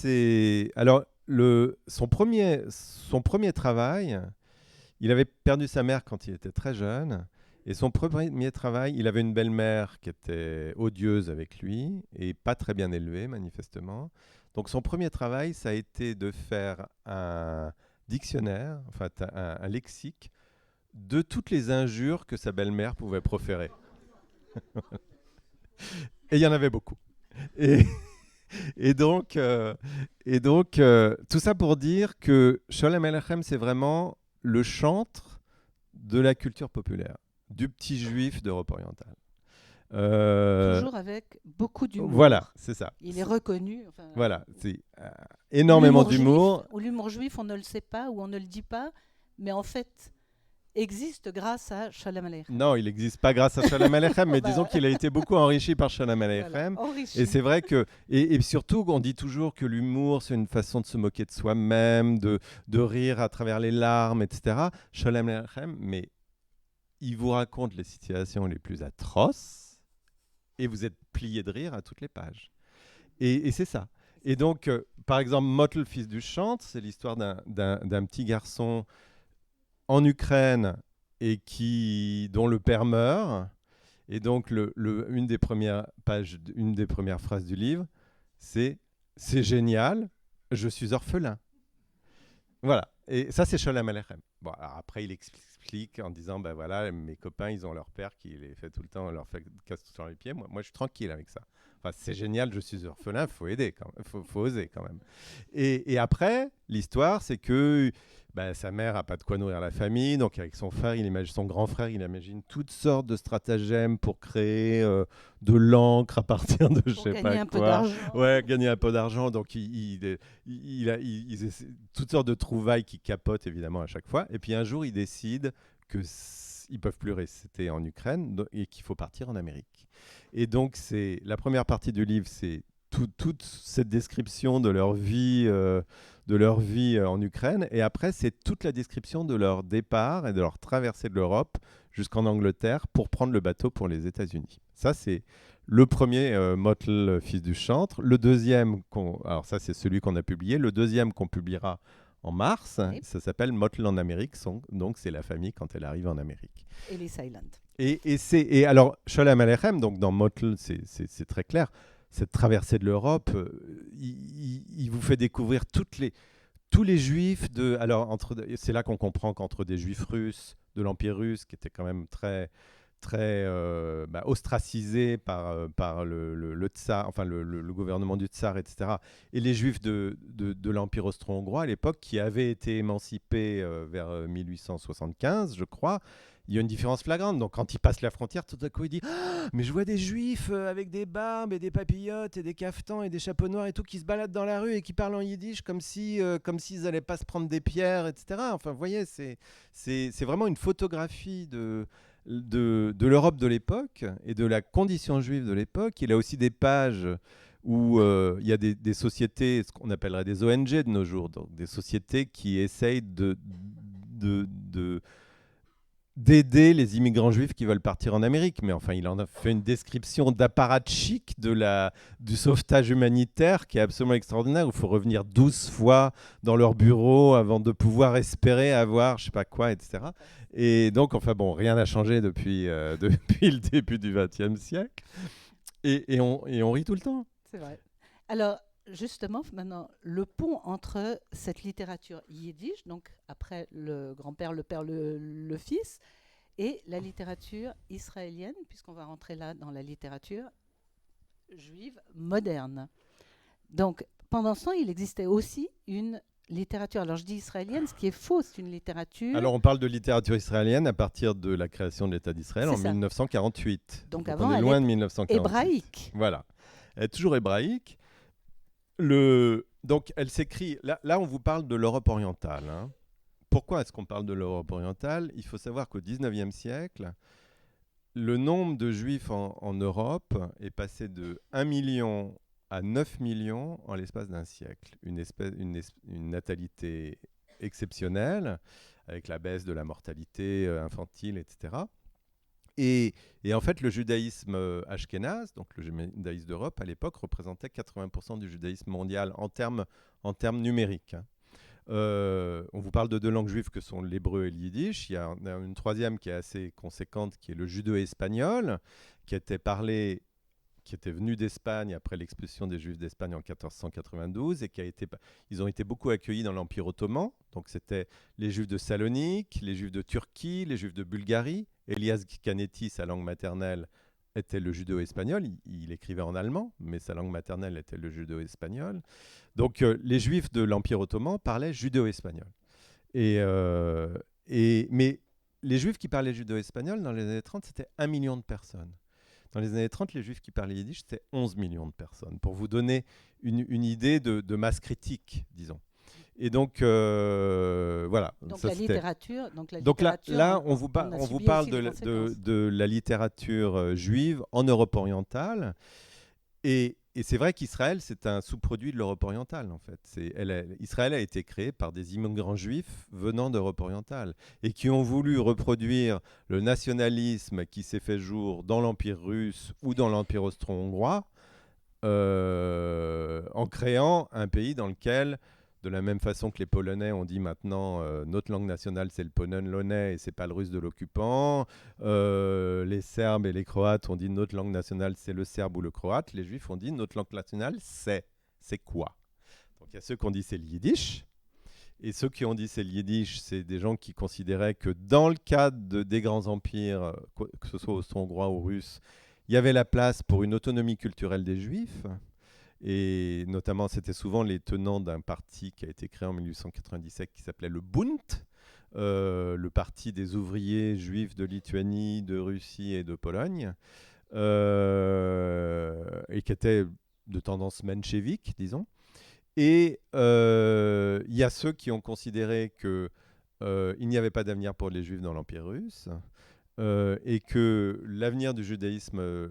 son premier travail, il avait perdu sa mère quand il était très jeune. Et son premier travail, il avait une belle-mère qui était odieuse avec lui et pas très bien élevée, manifestement. Donc son premier travail, ça a été de faire un dictionnaire, enfin un lexique, de toutes les injures que sa belle-mère pouvait proférer. Et il y en avait beaucoup. Et donc, tout ça pour dire que Sholem Aleichem, c'est vraiment le chantre de la culture populaire, du petit juif d'Europe orientale. Toujours avec beaucoup d'humour. Voilà, c'est ça. Il est reconnu. Voilà, c'est énormément d'humour. L'humour juif, on ne le sait pas ou on ne le dit pas, mais en fait, existe grâce à Sholem Aleichem. Non, il n'existe pas grâce à Sholem Aleichem, mais disons qu'il a été beaucoup enrichi par Sholem Aleichem. Voilà, et c'est vrai que, et surtout, on dit toujours que l'humour, c'est une façon de se moquer de soi-même, de rire à travers les larmes, etc. Sholem Aleichem, mais il vous raconte les situations les plus atroces, et vous êtes plié de rire à toutes les pages. Et c'est ça. Et donc, par exemple, Motel, fils du chantre, c'est l'histoire d'un petit garçon en Ukraine et dont le père meurt. Et donc, une des premières phrases du livre, c'est « C'est génial, je suis orphelin ». Voilà. Et ça, c'est Sholem Aleichem. Bon, alors après, il explique en disant, ben voilà, mes copains, ils ont leur père qui les fait tout le temps, leur casse tout le temps les pieds. Moi, je suis tranquille avec ça. Enfin, c'est génial, je suis orphelin, faut aider quand même, faut oser quand même. Et après, l'histoire, c'est que sa mère a pas de quoi nourrir la famille, donc avec son grand frère, il imagine toutes sortes de stratagèmes pour créer de l'encre à partir de je sais pas quoi. Ouais, gagner un peu d'argent. Donc il essaie toutes sortes de trouvailles qui capotent évidemment à chaque fois. Et puis un jour, il décide que ils peuvent plus rester en Ukraine et qu'il faut partir en Amérique. Et donc c'est la première partie du livre, c'est toute cette description de leur vie en Ukraine. Et après, c'est toute la description de leur départ et de leur traversée de l'Europe jusqu'en Angleterre pour prendre le bateau pour les États-Unis. Ça, c'est le premier Motel, fils du chantre. Le deuxième, alors ça, c'est celui qu'on a publié. Le deuxième qu'on publiera en mars. Oui. Ça s'appelle Mottl en Amérique. Donc, c'est la famille quand elle arrive en Amérique. Ellis Island. Et alors, Sholem Aleichem, donc dans Mottl, c'est très clair. Cette traversée de l'Europe, il vous fait découvrir tous les juifs c'est là qu'on comprend qu'entre des juifs russes de l'Empire russe, qui étaient quand même très ostracisés par le tsar, enfin le gouvernement du tsar, etc. Et les juifs de l'Empire austro-hongrois à l'époque, qui avaient été émancipés vers 1875, je crois. Il y a une différence flagrante. Donc, quand ils passent la frontière, tout à coup, il dit mais je vois des juifs avec des barbes et des papillotes et des caftans et des chapeaux noirs et tout qui se baladent dans la rue et qui parlent en yiddish comme s'ils n'allaient pas se prendre des pierres, etc. Enfin, vous voyez, c'est vraiment une photographie de l'Europe de l'époque et de la condition juive de l'époque. Il a aussi des pages où il y a des sociétés, ce qu'on appellerait des ONG de nos jours, donc des sociétés qui essayent d'aider les immigrants juifs qui veulent partir en Amérique. Mais enfin, il en a fait une description d'apparatchik du sauvetage humanitaire qui est absolument extraordinaire, où il faut revenir 12 fois dans leur bureau avant de pouvoir espérer avoir je sais pas quoi, etc. Et donc, enfin bon, rien n'a changé depuis le début du XXe siècle. Et on rit tout le temps. C'est vrai. Alors, justement, maintenant, le pont entre cette littérature yiddish, donc après le grand-père, le père, le fils, et la littérature israélienne, puisqu'on va rentrer là dans la littérature juive moderne. Donc, pendant ce temps, il existait aussi une littérature. Alors, je dis israélienne, ce qui est faux, c'est une littérature. Alors, on parle de littérature israélienne à partir de la création de l'État d'Israël en 1948. Donc avant, on est loin de 1948. Hébraïque. Voilà. Elle est toujours hébraïque. Donc, elle s'écrit... Là, on vous parle de l'Europe orientale. Hein. Pourquoi est-ce qu'on parle de l'Europe orientale ? Il faut savoir qu'au XIXe siècle, le nombre de juifs en Europe est passé de 1 million à 9 millions en l'espace d'un siècle. Une natalité exceptionnelle, avec la baisse de la mortalité infantile, etc. Et en fait, le judaïsme ashkénaze, donc le judaïsme d'Europe, à l'époque, représentait 80% du judaïsme mondial en termes numériques. Hein. On vous parle de deux langues juives que sont l'hébreu et le yiddish. Il y a une troisième qui est assez conséquente, qui est le judéo-espagnol, qui était venu d'Espagne après l'expulsion des Juifs d'Espagne en 1492 et ils ont été beaucoup accueillis dans l'Empire ottoman. Donc c'était les Juifs de Salonique, les Juifs de Turquie, les Juifs de Bulgarie. Elias Canetti, sa langue maternelle, était le judéo-espagnol. Il écrivait en allemand, mais sa langue maternelle était le judéo-espagnol. Donc les Juifs de l'Empire ottoman parlaient judéo-espagnol. Mais les Juifs qui parlaient judéo-espagnol, dans les années 30, c'était 1 million de personnes. Dans les années 30, les Juifs qui parlaient yiddish, c'était 11 millions de personnes, pour vous donner une idée de masse critique, disons. Et donc, voilà. Donc ça, la littérature... Donc là, on vous parle de la littérature juive en Europe orientale. Et c'est vrai qu'Israël, c'est un sous-produit de l'Europe orientale, en fait. Israël a été créé par des immigrants juifs venant d'Europe orientale et qui ont voulu reproduire le nationalisme qui s'est fait jour dans l'Empire russe ou dans l'Empire austro-hongrois en créant un pays dans lequel, de la même façon que les Polonais ont dit maintenant notre langue nationale c'est le polonais et c'est pas le russe de l'occupant, les Serbes et les Croates ont dit notre langue nationale c'est le serbe ou le croate, les Juifs ont dit notre langue nationale c'est quoi. Donc il y a ceux qui ont dit c'est le yiddish, et ceux qui ont dit c'est le yiddish, c'est des gens qui considéraient que dans le cadre des grands empires, que ce soit austro-hongrois ou russe, il y avait la place pour une autonomie culturelle des Juifs. Et notamment, c'était souvent les tenants d'un parti qui a été créé en 1897 qui s'appelait le Bund, le parti des ouvriers juifs de Lituanie, de Russie et de Pologne, et qui était de tendance menchevique, disons. Et il y a ceux qui ont considéré qu'il n'y avait pas d'avenir pour les Juifs dans l'Empire russe, et que l'avenir du judaïsme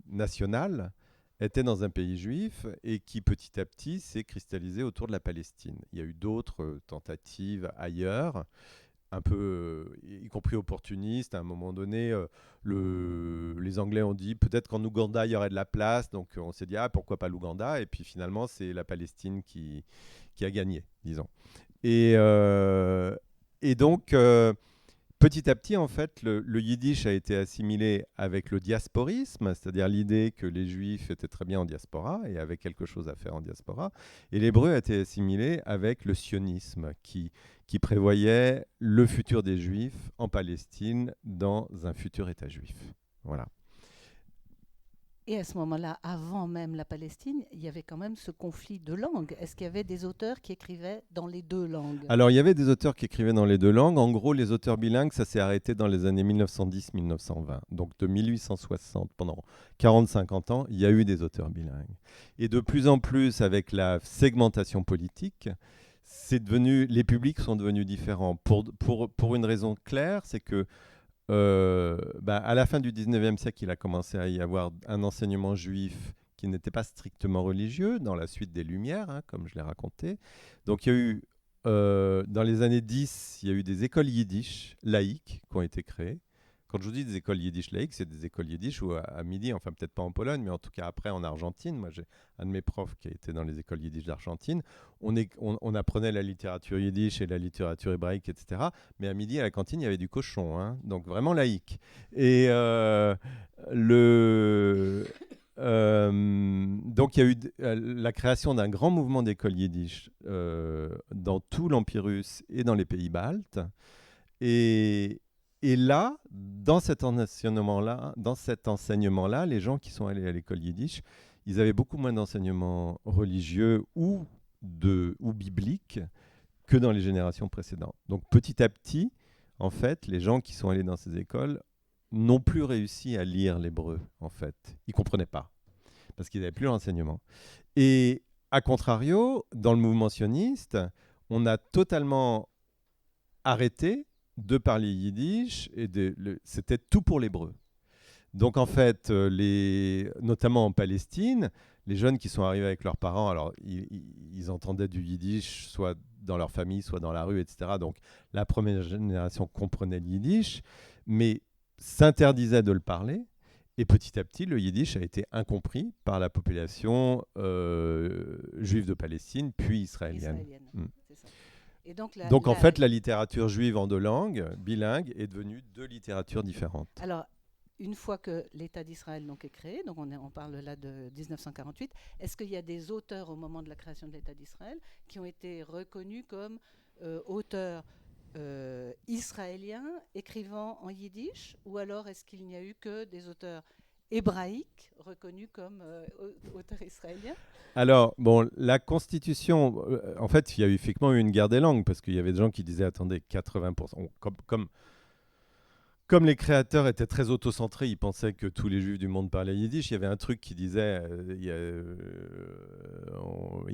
national était dans un pays juif et qui petit à petit s'est cristallisé autour de la Palestine. Il y a eu d'autres tentatives ailleurs, un peu, y compris opportunistes. À un moment donné, les Anglais ont dit peut-être qu'en Ouganda il y aurait de la place, donc on s'est dit pourquoi pas l'Ouganda, et puis finalement c'est la Palestine qui a gagné, disons. Et, euh, et donc, petit à petit, en fait, le yiddish a été assimilé avec le diasporisme, c'est-à-dire l'idée que les juifs étaient très bien en diaspora et avaient quelque chose à faire en diaspora. Et l'hébreu a été assimilé avec le sionisme, qui prévoyait le futur des juifs en Palestine dans un futur État juif. Voilà. Et à ce moment-là, avant même la Palestine, il y avait quand même ce conflit de langues. Est-ce qu'il y avait des auteurs qui écrivaient dans les deux langues? Alors, il y avait des auteurs qui écrivaient dans les deux langues. En gros, les auteurs bilingues, ça s'est arrêté dans les années 1910-1920. Donc, de 1860, pendant 40-50 ans, il y a eu des auteurs bilingues. Et de plus en plus, avec la segmentation politique, les publics sont devenus différents. Pour une raison claire, c'est que à la fin du 19e siècle, il a commencé à y avoir un enseignement juif qui n'était pas strictement religieux, dans la suite des Lumières, hein, comme je l'ai raconté. Donc il y a eu, dans les années 10, il y a eu des écoles yiddish laïques qui ont été créées. Quand je vous dis des écoles yiddish laïques, c'est des écoles yiddish où à midi, enfin peut-être pas en Pologne, mais en tout cas après en Argentine. Moi, j'ai un de mes profs qui a été dans les écoles yiddish d'Argentine. On apprenait la littérature yiddish et la littérature hébraïque, etc. Mais à midi, à la cantine, il y avait du cochon, hein, donc vraiment laïque. Et donc il y a eu la création d'un grand mouvement d'écoles yiddish dans tout l'Empire russe et dans les pays baltes. Et, et là, dans cet enseignement-là, les gens qui sont allés à l'école yiddish, ils avaient beaucoup moins d'enseignements religieux ou bibliques que dans les générations précédentes. Donc petit à petit, en fait, les gens qui sont allés dans ces écoles n'ont plus réussi à lire l'hébreu, en fait. Ils ne comprenaient pas, parce qu'ils n'avaient plus l'enseignement. Et à contrario, dans le mouvement sioniste, on a totalement arrêté de parler yiddish, et c'était tout pour l'hébreu. Donc en fait, notamment en Palestine, les jeunes qui sont arrivés avec leurs parents, alors ils entendaient du yiddish, soit dans leur famille, soit dans la rue, etc. Donc la première génération comprenait le yiddish, mais s'interdisait de le parler. Et petit à petit, le yiddish a été incompris par la population juive de Palestine, puis israélienne. C'est ça. Et donc, Donc en fait, la littérature juive en deux langues, bilingue, est devenue deux littératures différentes. Alors, une fois que l'État d'Israël donc est créé, donc on parle là de 1948, est-ce qu'il y a des auteurs au moment de la création de l'État d'Israël qui ont été reconnus comme auteurs israéliens écrivant en yiddish, ou alors est-ce qu'il n'y a eu que des auteurs hébraïques reconnus comme auteurs israéliens? Alors, bon, la Constitution, en fait, il y a effectivement eu une guerre des langues, parce qu'il y avait des gens qui disaient, attendez, 80%, comme les créateurs étaient très autocentrés, ils pensaient que tous les juifs du monde parlaient yiddish. Il y avait un truc qui disait, il y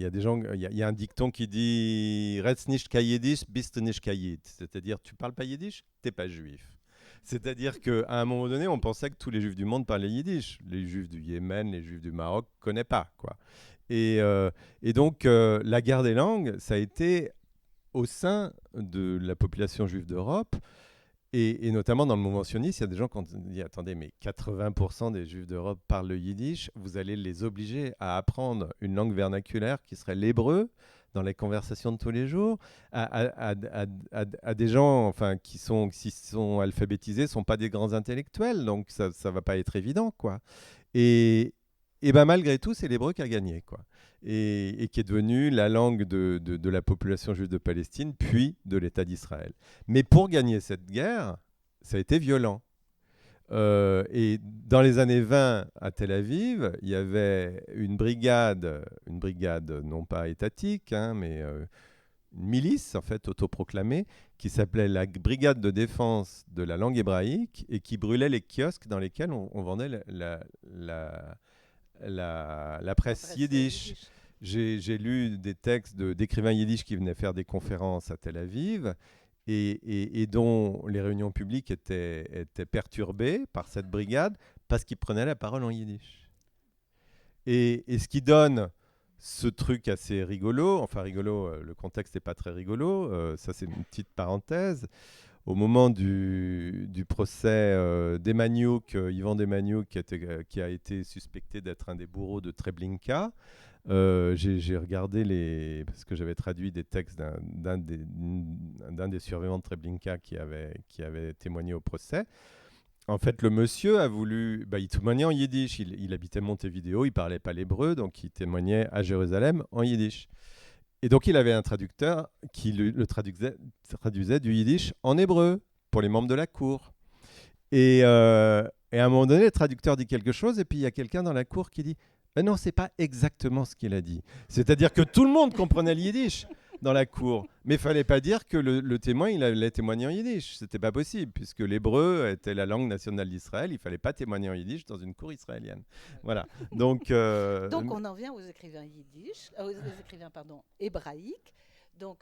a des gens, il y a un dicton qui dit Redst nicht kein Yiddish, bist nicht kein Yid. C'est-à-dire, tu parles pas yiddish, t'es pas juif. C'est-à-dire qu'à un moment donné, on pensait que tous les juifs du monde parlaient yiddish. Les juifs du Yémen, les juifs du Maroc ne connaissent pas, quoi. Et donc, la guerre des langues, ça a été au sein de la population juive d'Europe. Et notamment dans le mouvement sioniste, il y a des gens qui ont dit attendez, mais 80% des juifs d'Europe parlent le yiddish, vous allez les obliger à apprendre une langue vernaculaire qui serait l'hébreu dans les conversations de tous les jours, à des gens enfin, s'ils sont alphabétisés, ne sont pas des grands intellectuels, donc ça ne va pas être évident, quoi. Et ben malgré tout, c'est l'hébreu qui a gagné, quoi. Et qui est devenu la langue de la population juive de Palestine, puis de l'État d'Israël. Mais pour gagner cette guerre, ça a été violent. Et dans les années 20, à Tel Aviv, il y avait une brigade non pas étatique, hein, mais une milice, en fait, autoproclamée, qui s'appelait la Brigade de défense de la langue hébraïque, et qui brûlait les kiosques dans lesquels on vendait la presse yiddish. J'ai lu des textes d'écrivains yiddish qui venaient faire des conférences à Tel Aviv et dont les réunions publiques étaient perturbées par cette brigade parce qu'ils prenaient la parole en yiddish. Et ce qui donne ce truc assez rigolo, enfin rigolo, le contexte n'est pas très rigolo, ça c'est une petite parenthèse. au moment du procès d'Emaniuk, Ivan Demaniuk, qui a été suspecté d'être un des bourreaux de Treblinka. J'ai regardé parce que j'avais traduit des textes d'un des survivants de Treblinka qui avait témoigné au procès. En fait, le monsieur a voulu... il témoignait en yiddish. Il habitait Montevideo, il ne parlait pas l'hébreu, donc il témoignait à Jérusalem en yiddish. Et donc, il avait un traducteur qui le traduisait du yiddish en hébreu pour les membres de la cour. Et à un moment donné, le traducteur dit quelque chose, et puis il y a quelqu'un dans la cour qui dit « Non, c'est pas exactement ce qu'il a dit. » C'est-à-dire que tout le monde comprenait le yiddish dans la cour. Mais il ne fallait pas dire que le témoin, il allait témoigner en yiddish. Ce n'était pas possible, puisque l'hébreu était la langue nationale d'Israël. Il ne fallait pas témoigner en yiddish dans une cour israélienne. Voilà. Donc on en vient aux écrivains yiddish, aux écrivains hébraïques. Donc,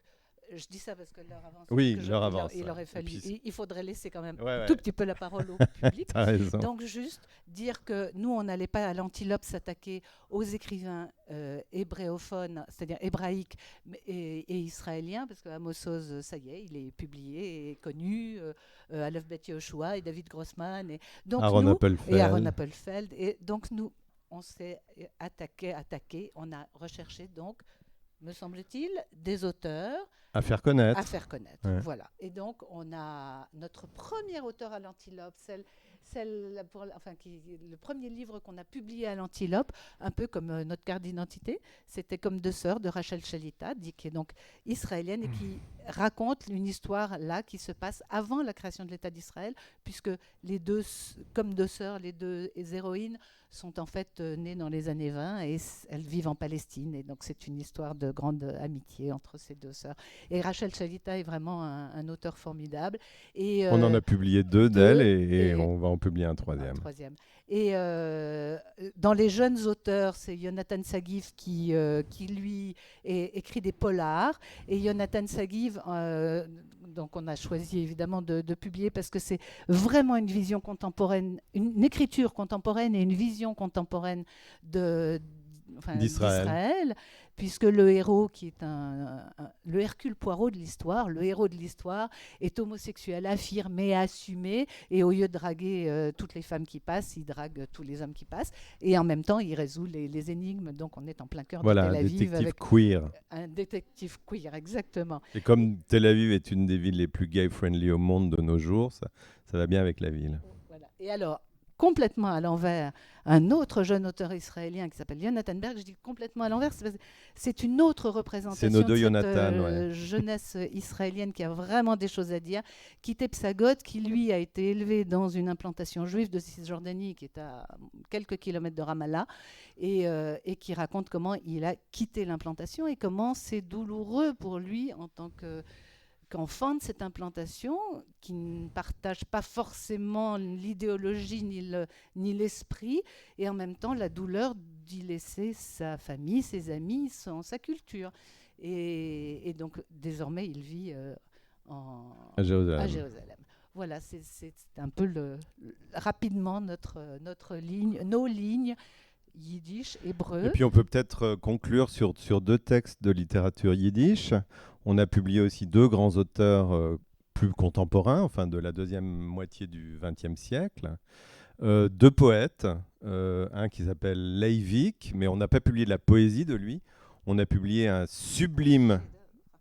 je dis ça parce que l'heure avance. Oui, l'heure avance. Il aurait fallu. Il faudrait laisser quand même un tout petit peu la parole au public. T'as raison. Donc, juste dire que nous, on n'allait pas à l'Antilope s'attaquer aux écrivains hébréophones, c'est-à-dire hébraïques et israéliens, parce que Amos Oz, ça y est, il est publié et connu. Aleph Bet Yehoshua et David Grossman. Et Aaron Appelfeld. Et donc, nous, on s'est attaqué. On a recherché, donc, me semble-t-il, des auteurs à faire connaître. Ouais. Voilà. Et donc, on a notre premier auteur à l'Antilope, le premier livre qu'on a publié à l'Antilope, un peu comme notre carte d'identité, c'était Comme deux sœurs de Rachel Shalita, qui est donc israélienne et qui raconte une histoire là qui se passe avant la création de l'État d'Israël, puisque comme deux sœurs, les deux héroïnes sont en fait nées dans les années 20 et elles vivent en Palestine. Et donc, c'est une histoire de grande amitié entre ces deux sœurs. Et Rachel Shalita est vraiment un auteur formidable. Et, on en a publié deux d'elle et on va en publier un troisième. Et dans les jeunes auteurs, c'est Yonatan Sagiv qui lui écrit des polars. Et Yonatan Sagiv, donc on a choisi évidemment de publier parce que c'est vraiment une vision contemporaine, une écriture contemporaine et une vision contemporaine d'Israël, puisque le héros, qui est le Hercule Poirot de l'histoire, le héros de l'histoire, est homosexuel, affirmé, assumé, et au lieu de draguer toutes les femmes qui passent, il drague tous les hommes qui passent, et en même temps, il résout les énigmes. Donc, on est en plein cœur de Tel Aviv avec queer. Un détective queer, exactement. Et comme Tel Aviv est une des villes les plus gay-friendly au monde de nos jours, ça va bien avec la ville. Voilà. Et alors, complètement à l'envers, un autre jeune auteur israélien qui s'appelle Yonatan Berg. Je dis complètement à l'envers, c'est une autre représentation de cette jeunesse israélienne qui a vraiment des choses à dire, qui était Psagot, qui lui a été élevé dans une implantation juive de Cisjordanie qui est à quelques kilomètres de Ramallah et qui raconte comment il a quitté l'implantation et comment c'est douloureux pour lui en tant qu'enfant de cette implantation, qui ne partage pas forcément l'idéologie ni l'esprit, et en même temps la douleur d'y laisser sa famille, ses amis, sa culture. Et donc désormais il vit à Jérusalem. Voilà, c'est un peu rapidement nos lignes yiddish, hébreu. Et puis on peut peut-être conclure sur deux textes de littérature yiddish. On a publié aussi deux grands auteurs plus contemporains, enfin de la deuxième moitié du XXe siècle. Deux poètes, un qui s'appelle Leivik, mais on n'a pas publié de la poésie de lui. On a publié un sublime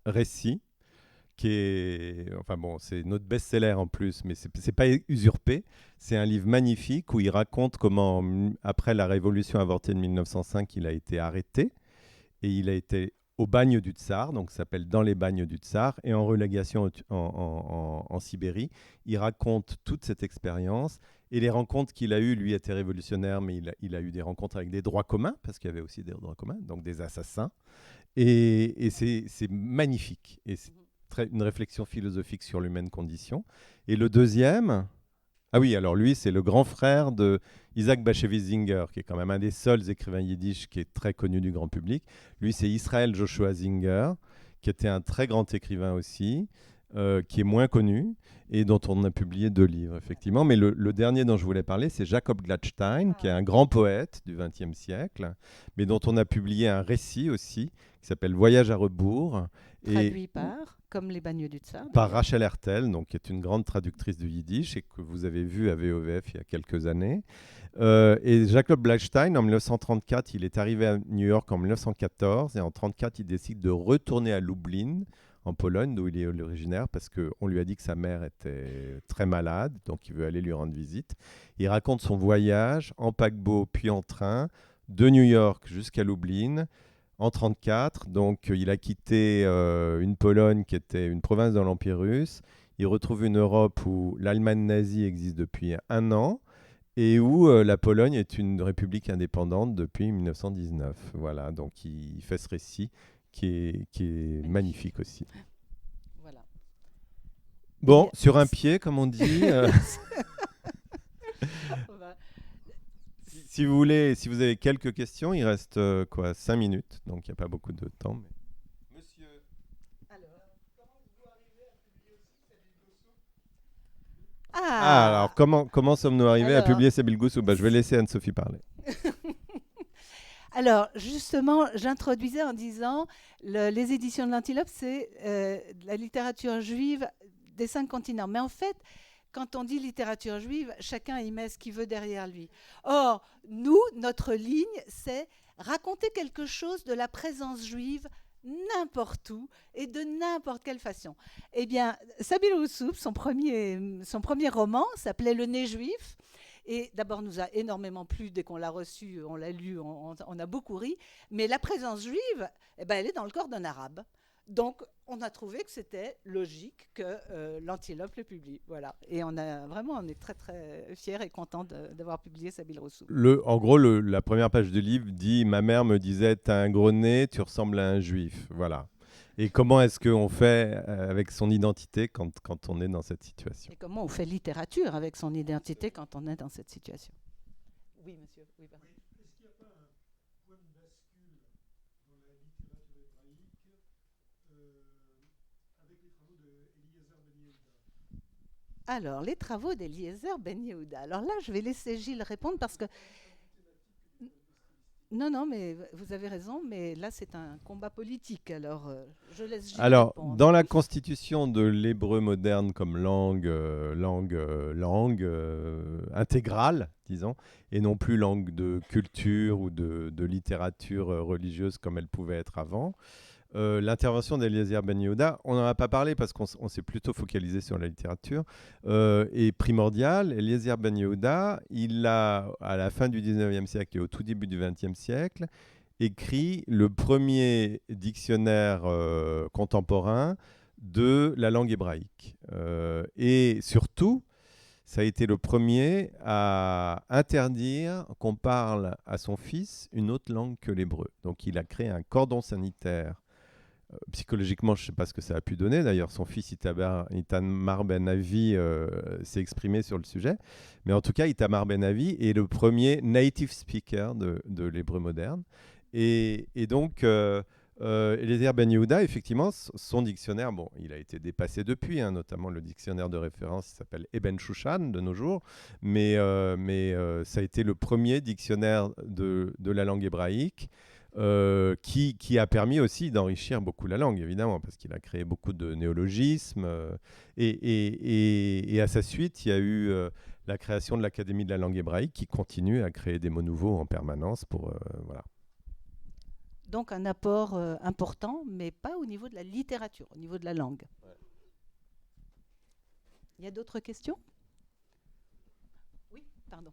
récit qui est, c'est notre best-seller en plus, mais c'est pas usurpé. C'est un livre magnifique où il raconte comment, après la révolution avortée de 1905, il a été arrêté et il a été au bagne du Tsar, donc ça s'appelle Dans les bagnes du Tsar, et en relégation en Sibérie. Il raconte toute cette expérience et les rencontres qu'il a eues. Lui était révolutionnaire, mais il a eu des rencontres avec des droits communs, parce qu'il y avait aussi des droits communs, donc des assassins. Et c'est magnifique. Et c'est une réflexion philosophique sur l'humaine condition. Et le deuxième... Ah oui, alors lui, c'est le grand frère de Isaac Bashevis Singer, qui est quand même un des seuls écrivains yiddish qui est très connu du grand public. Lui, c'est Israël Joshua Singer, qui était un très grand écrivain aussi, qui est moins connu et dont on a publié deux livres, effectivement. Mais le dernier dont je voulais parler, c'est Jacob Gladstein, qui est un grand poète du XXe siècle, mais dont on a publié un récit aussi, qui s'appelle Voyage à rebours. Traduit par comme les Bagneux-du-Tsar. Par Rachel Hertel, donc, qui est une grande traductrice du yiddish et que vous avez vu à VOVF il y a quelques années. Et Jacob Blackstein, en 1934, il est arrivé à New York en 1914 et en 1934, il décide de retourner à Lublin, en Pologne, d'où il est originaire, parce qu'on lui a dit que sa mère était très malade, donc il veut aller lui rendre visite. Il raconte son voyage en paquebot puis en train de New York jusqu'à Lublin en 1934. Donc il a quitté une Pologne qui était une province de l'Empire russe. Il retrouve une Europe où l'Allemagne nazie existe depuis 1 an et où la Pologne est une république indépendante depuis 1919. Voilà, donc il fait ce récit qui est magnifique aussi. Voilà. Bon, sur un pied, comme on dit. Si vous voulez, si vous avez quelques questions, il reste 5 minutes, donc il n'y a pas beaucoup de temps. Mais... Monsieur. Comment vous arrivez à publier aussi Sabine Gossou ? Alors comment sommes-nous arrivés à publier Sabine Gossou ? Je vais laisser Anne-Sophie parler. Alors, justement, j'introduisais en disant les éditions de l'Antilope, c'est la littérature juive des 5 continents. Mais en fait, quand on dit littérature juive, chacun y met ce qu'il veut derrière lui. Or, nous, notre ligne, c'est raconter quelque chose de la présence juive n'importe où et de n'importe quelle façon. Eh bien, Sabine Roussouf, son premier roman s'appelait Le Nez juif. Et d'abord, nous a énormément plu dès qu'on l'a reçu, on l'a lu, on a beaucoup ri. Mais la présence juive, elle est dans le corps d'un arabe. Donc, on a trouvé que c'était logique que l'Antilope le publie. Voilà. Et on est très, très fiers et contents d'avoir publié Sabine Roussouf. En gros, la première page du livre dit « Ma mère me disait, t'as un gros nez, tu ressembles à un juif. » Voilà. Et comment est-ce qu'on fait avec son identité quand on est dans cette situation ? Et comment on fait littérature avec son identité quand on est dans cette situation ? Oui, monsieur. Oui, pardon. Est-ce qu'il n'y a pas un point de bascule dans la littérature hébraïque avec les travaux d'Eliezer Ben Yehuda ? Alors, les travaux d'Eliezer Ben Yehuda. Alors là, je vais laisser Gilles répondre parce que... Non, mais vous avez raison, mais là, c'est un combat politique. Alors, je laisse Gilles répondre. Dans la constitution de l'hébreu moderne comme langue intégrale, disons, et non plus langue de culture ou de littérature religieuse comme elle pouvait être avant, l'intervention d'Eliezer Ben Yehuda, on n'en a pas parlé parce qu'on s'est plutôt focalisé sur la littérature, est primordiale. Eliezer Ben Yehuda, il a, à la fin du 19e siècle et au tout début du 20e siècle, écrit le premier dictionnaire contemporain de la langue hébraïque. Et surtout, ça a été le premier à interdire qu'on parle à son fils une autre langue que l'hébreu. Donc il a créé un cordon sanitaire. Psychologiquement, je ne sais pas ce que ça a pu donner. D'ailleurs, son fils Itamar Ben Avi s'est exprimé sur le sujet. Mais en tout cas, Itamar Ben Avi est le premier native speaker de l'hébreu moderne. Et donc, Eliezer Ben Yehuda, effectivement, son dictionnaire, bon, il a été dépassé depuis, notamment le dictionnaire de référence, il s'appelle Eben Shushan de nos jours. Mais ça a été le premier dictionnaire de la langue hébraïque. Qui a permis aussi d'enrichir beaucoup la langue, évidemment, parce qu'il a créé beaucoup de néologismes. Et à sa suite, il y a eu la création de l'Académie de la langue hébraïque qui continue à créer des mots nouveaux en permanence. Voilà. Donc un apport important, mais pas au niveau de la littérature, au niveau de la langue. Ouais. Il y a d'autres questions ? Oui, pardon.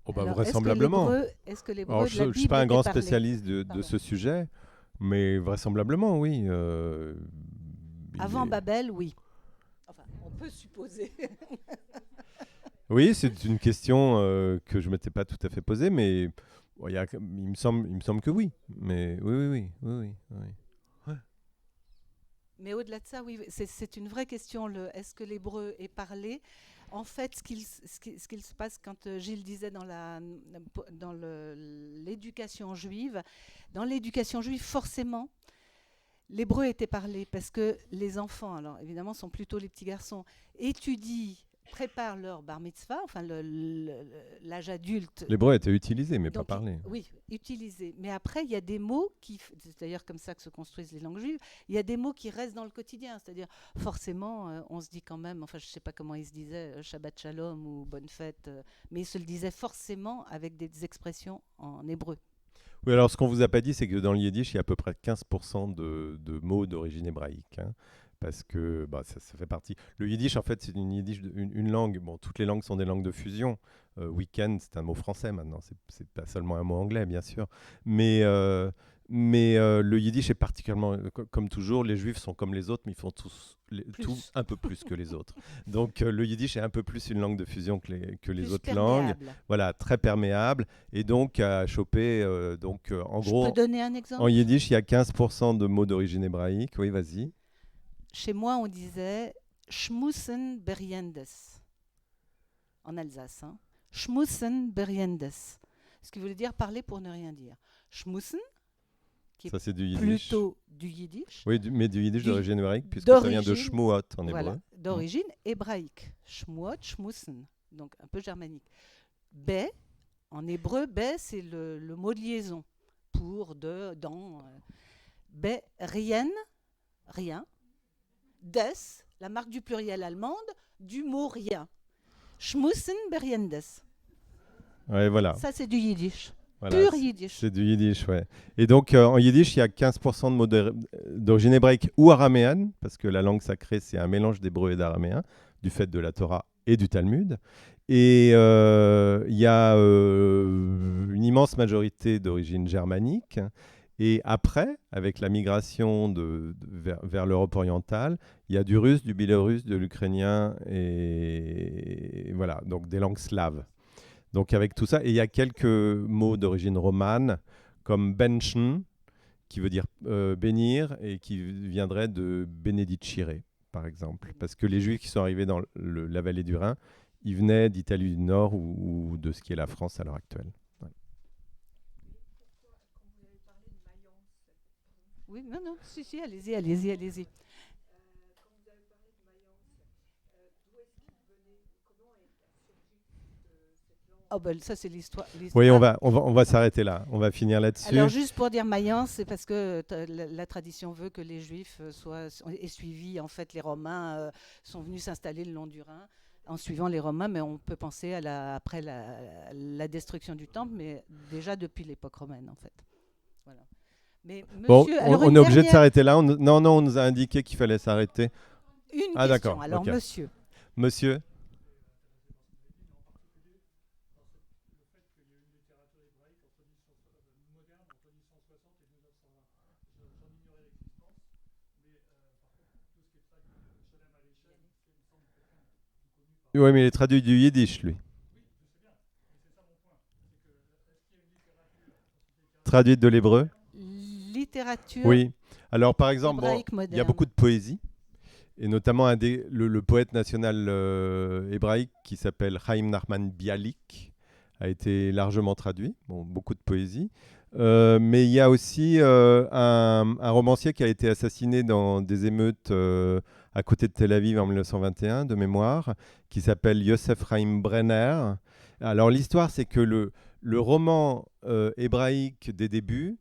Oh, bah, Alors, vraisemblablement. est-ce que l'hébreu Alors, de je la ne suis Bible pas un était grand parlé? spécialiste de Pardon. ce sujet, mais vraisemblablement, oui. Il Avant est- Babel, oui. Enfin, on peut supposer. Oui, c'est une question que je ne m'étais pas tout à fait posée, mais bon, il me semble que oui. Mais oui, oui, oui, oui, oui, oui. Ouais. Mais au-delà de ça, oui, c'est une vraie question. Est-ce que l'hébreu est parlé? En fait, ce qu'il se passe quand Gilles disait dans l'éducation juive, forcément, l'hébreu était parlé parce que les enfants, alors évidemment, sont plutôt les petits garçons, étudient, préparent leur bar mitzvah, enfin l'âge adulte. L'hébreu était utilisé, mais pas Donc, parlé. oui, utilisé. Mais après, il y a des mots c'est d'ailleurs comme ça que se construisent les langues juives, il y a des mots qui restent dans le quotidien. C'est-à-dire, forcément, on se dit quand même, enfin, je ne sais pas comment ils se disaient, Shabbat Shalom ou Bonne Fête, mais ils se le disaient forcément avec des expressions en hébreu. Oui, alors ce qu'on vous a pas dit, c'est que dans le yiddish, il y a à peu près 15% de mots d'origine hébraïque, hein, parce que bah, ça fait partie. Le yiddish, en fait, c'est une langue. Bon, toutes les langues sont des langues de fusion. Week-end, c'est un mot français maintenant. C'est pas seulement un mot anglais, bien sûr. Mais, le yiddish est particulièrement, comme toujours, les juifs sont comme les autres, mais ils font tout un peu plus que les autres. Donc, le yiddish est un peu plus une langue de fusion que les Plus autres langues. perméable. Voilà, très perméable. Et donc, à choper, en Je gros, peux donner un en exemple? yiddish, il y a 15% de mots d'origine hébraïque. Oui, vas-y. Chez moi, on disait Schmussen beriendes en Alsace. Hein. Schmussen beriendes. Ce qui voulait dire parler pour ne rien dire. Schmussen, qui est Ça, c'est du yiddish. plutôt du yiddish, Oui, mais du yiddish Du- d'origine hébraïque, puisque ça vient de d'origine, shmuot en voilà, hébreu. d'origine hébraïque. Shmuot, Schmussen, donc un peu germanique. Be, en hébreu, be, c'est le mot de liaison pour, dans. Be, rien, rien. Des, la marque du pluriel allemande, du mot rien. Schmussen beriendes. Ouais, voilà. Ça, c'est du yiddish. Voilà, Pur yiddish. c'est du yiddish, ouais. Et donc, en yiddish, il y a 15% de mots d'origine hébraïque ou araméenne, parce que la langue sacrée, c'est un mélange d'hébreu et d'araméen, du fait de la Torah et du Talmud. Et il y a une immense majorité d'origine germanique. Et après, avec la migration vers l'Europe orientale, il y a du russe, du biélorusse, de l'ukrainien, et voilà, donc des langues slaves. Donc avec tout ça, et il y a quelques mots d'origine romane, comme benchen, qui veut dire bénir, et qui viendrait de benedicere, par exemple. Parce que les Juifs qui sont arrivés dans la vallée du Rhin, ils venaient d'Italie du Nord ou de ce qui est la France à l'heure actuelle. Ouais. Oui, non, si, allez-y. Oh ben, ça, c'est l'histoire. Oui, on va s'arrêter là. On va finir là-dessus. Alors, juste pour dire Mayence, c'est parce que la tradition veut que les Juifs aient suivi, en fait, les Romains sont venus s'installer le long du Rhin en suivant les Romains, mais on peut penser après la destruction du temple, mais déjà depuis l'époque romaine, en fait. Voilà. Mais Bon, monsieur, alors on une est obligé de dernière- s'arrêter là. Non, on nous a indiqué qu'il fallait s'arrêter. Une Ah, question. d'accord, Alors, ok. monsieur. Monsieur, oui, mais il est traduit du yiddish, lui. Traduit de l'hébreu. Littérature Oui. Alors, par exemple, hébraïque il y a moderne. beaucoup de poésie, et notamment le poète national hébraïque qui s'appelle Chaim Nachman Bialik a été largement traduit. Bon, beaucoup de poésie. Mais il y a aussi un romancier qui a été assassiné dans des émeutes à côté de Tel Aviv en 1921, de mémoire, qui s'appelle Yosef Chaim Brenner. Alors, l'histoire, c'est que le roman hébraïque des débuts,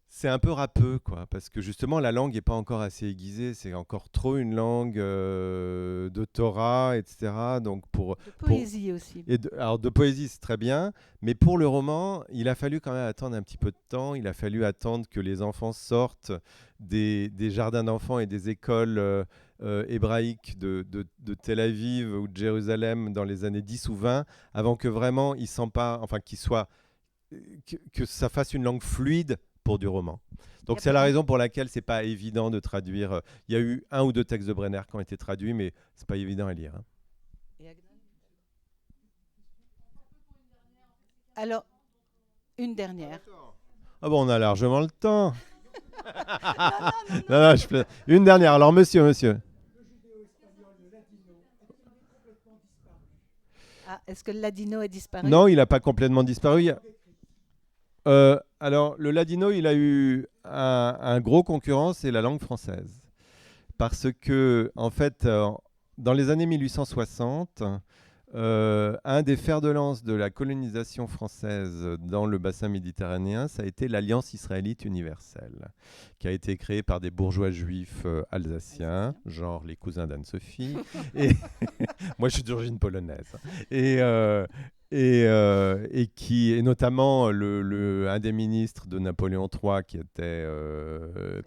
c'est un peu râpeux, quoi, parce que justement, la langue n'est pas encore assez aiguisée, c'est encore trop une langue de Torah, etc. Donc De poésie aussi. alors de poésie, c'est très bien, mais pour le roman, il a fallu quand même attendre un petit peu de temps, il a fallu attendre que les enfants sortent des jardins d'enfants et des écoles hébraïque de Tel Aviv ou de Jérusalem dans les années 10 ou 20, avant que vraiment il s'empare, enfin que ça fasse une langue fluide pour du roman. Donc c'est la raison pour laquelle c'est pas évident de traduire. Il y a eu 1 ou 2 textes de Brenner qui ont été traduits, mais c'est pas évident à lire. Hein. Alors, une dernière. Ah bon, on a largement le temps. Non, une dernière. Alors, monsieur. Le judéo-espagnol, le ladino, est-il complètement disparu? Ah, est-ce que le ladino est disparu? Non, il n'a pas complètement disparu. Alors, le ladino, il a eu un gros concurrent, c'est la langue française. Parce que, en fait, dans les années 1860, un des fers de lance de la colonisation française dans le bassin méditerranéen, ça a été l'Alliance israélite universelle, qui a été créée par des bourgeois juifs alsaciens, genre les cousins d'Anne-Sophie. Et moi, je suis d'origine polonaise. Et notamment un des ministres de Napoléon III qui était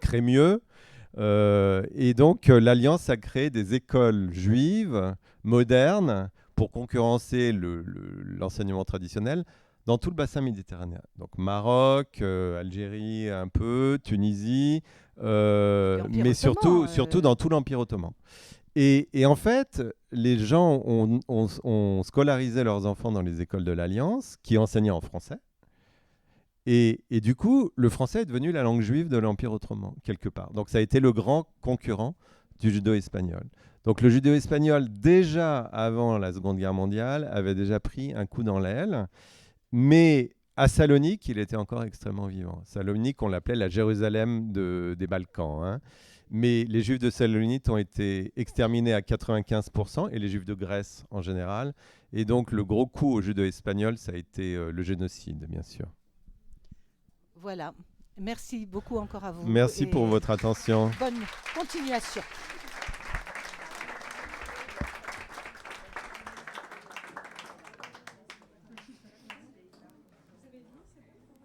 Crémieux. Et donc, l'Alliance a créé des écoles juives modernes pour concurrencer l'enseignement traditionnel dans tout le bassin méditerranéen. Donc Maroc, Algérie un peu, Tunisie, mais surtout dans tout l'Empire ottoman. Et en fait, les gens ont scolarisé leurs enfants dans les écoles de l'Alliance, qui enseignaient en français. Et du coup, le français est devenu la langue juive de l'Empire ottoman, quelque part. Donc ça a été le grand concurrent du judéo-espagnol. Donc le judéo-espagnol, déjà avant la Seconde Guerre mondiale, avait déjà pris un coup dans l'aile. Mais à Salonique, il était encore extrêmement vivant. Salonique, on l'appelait la Jérusalem des Balkans. Hein. Mais les Juifs de Salonique ont été exterminés à 95%, et les Juifs de Grèce en général. Et donc le gros coup au judéo-espagnol, ça a été le génocide, bien sûr. Voilà. Merci beaucoup encore à vous. Merci pour votre attention. Bonne continuation.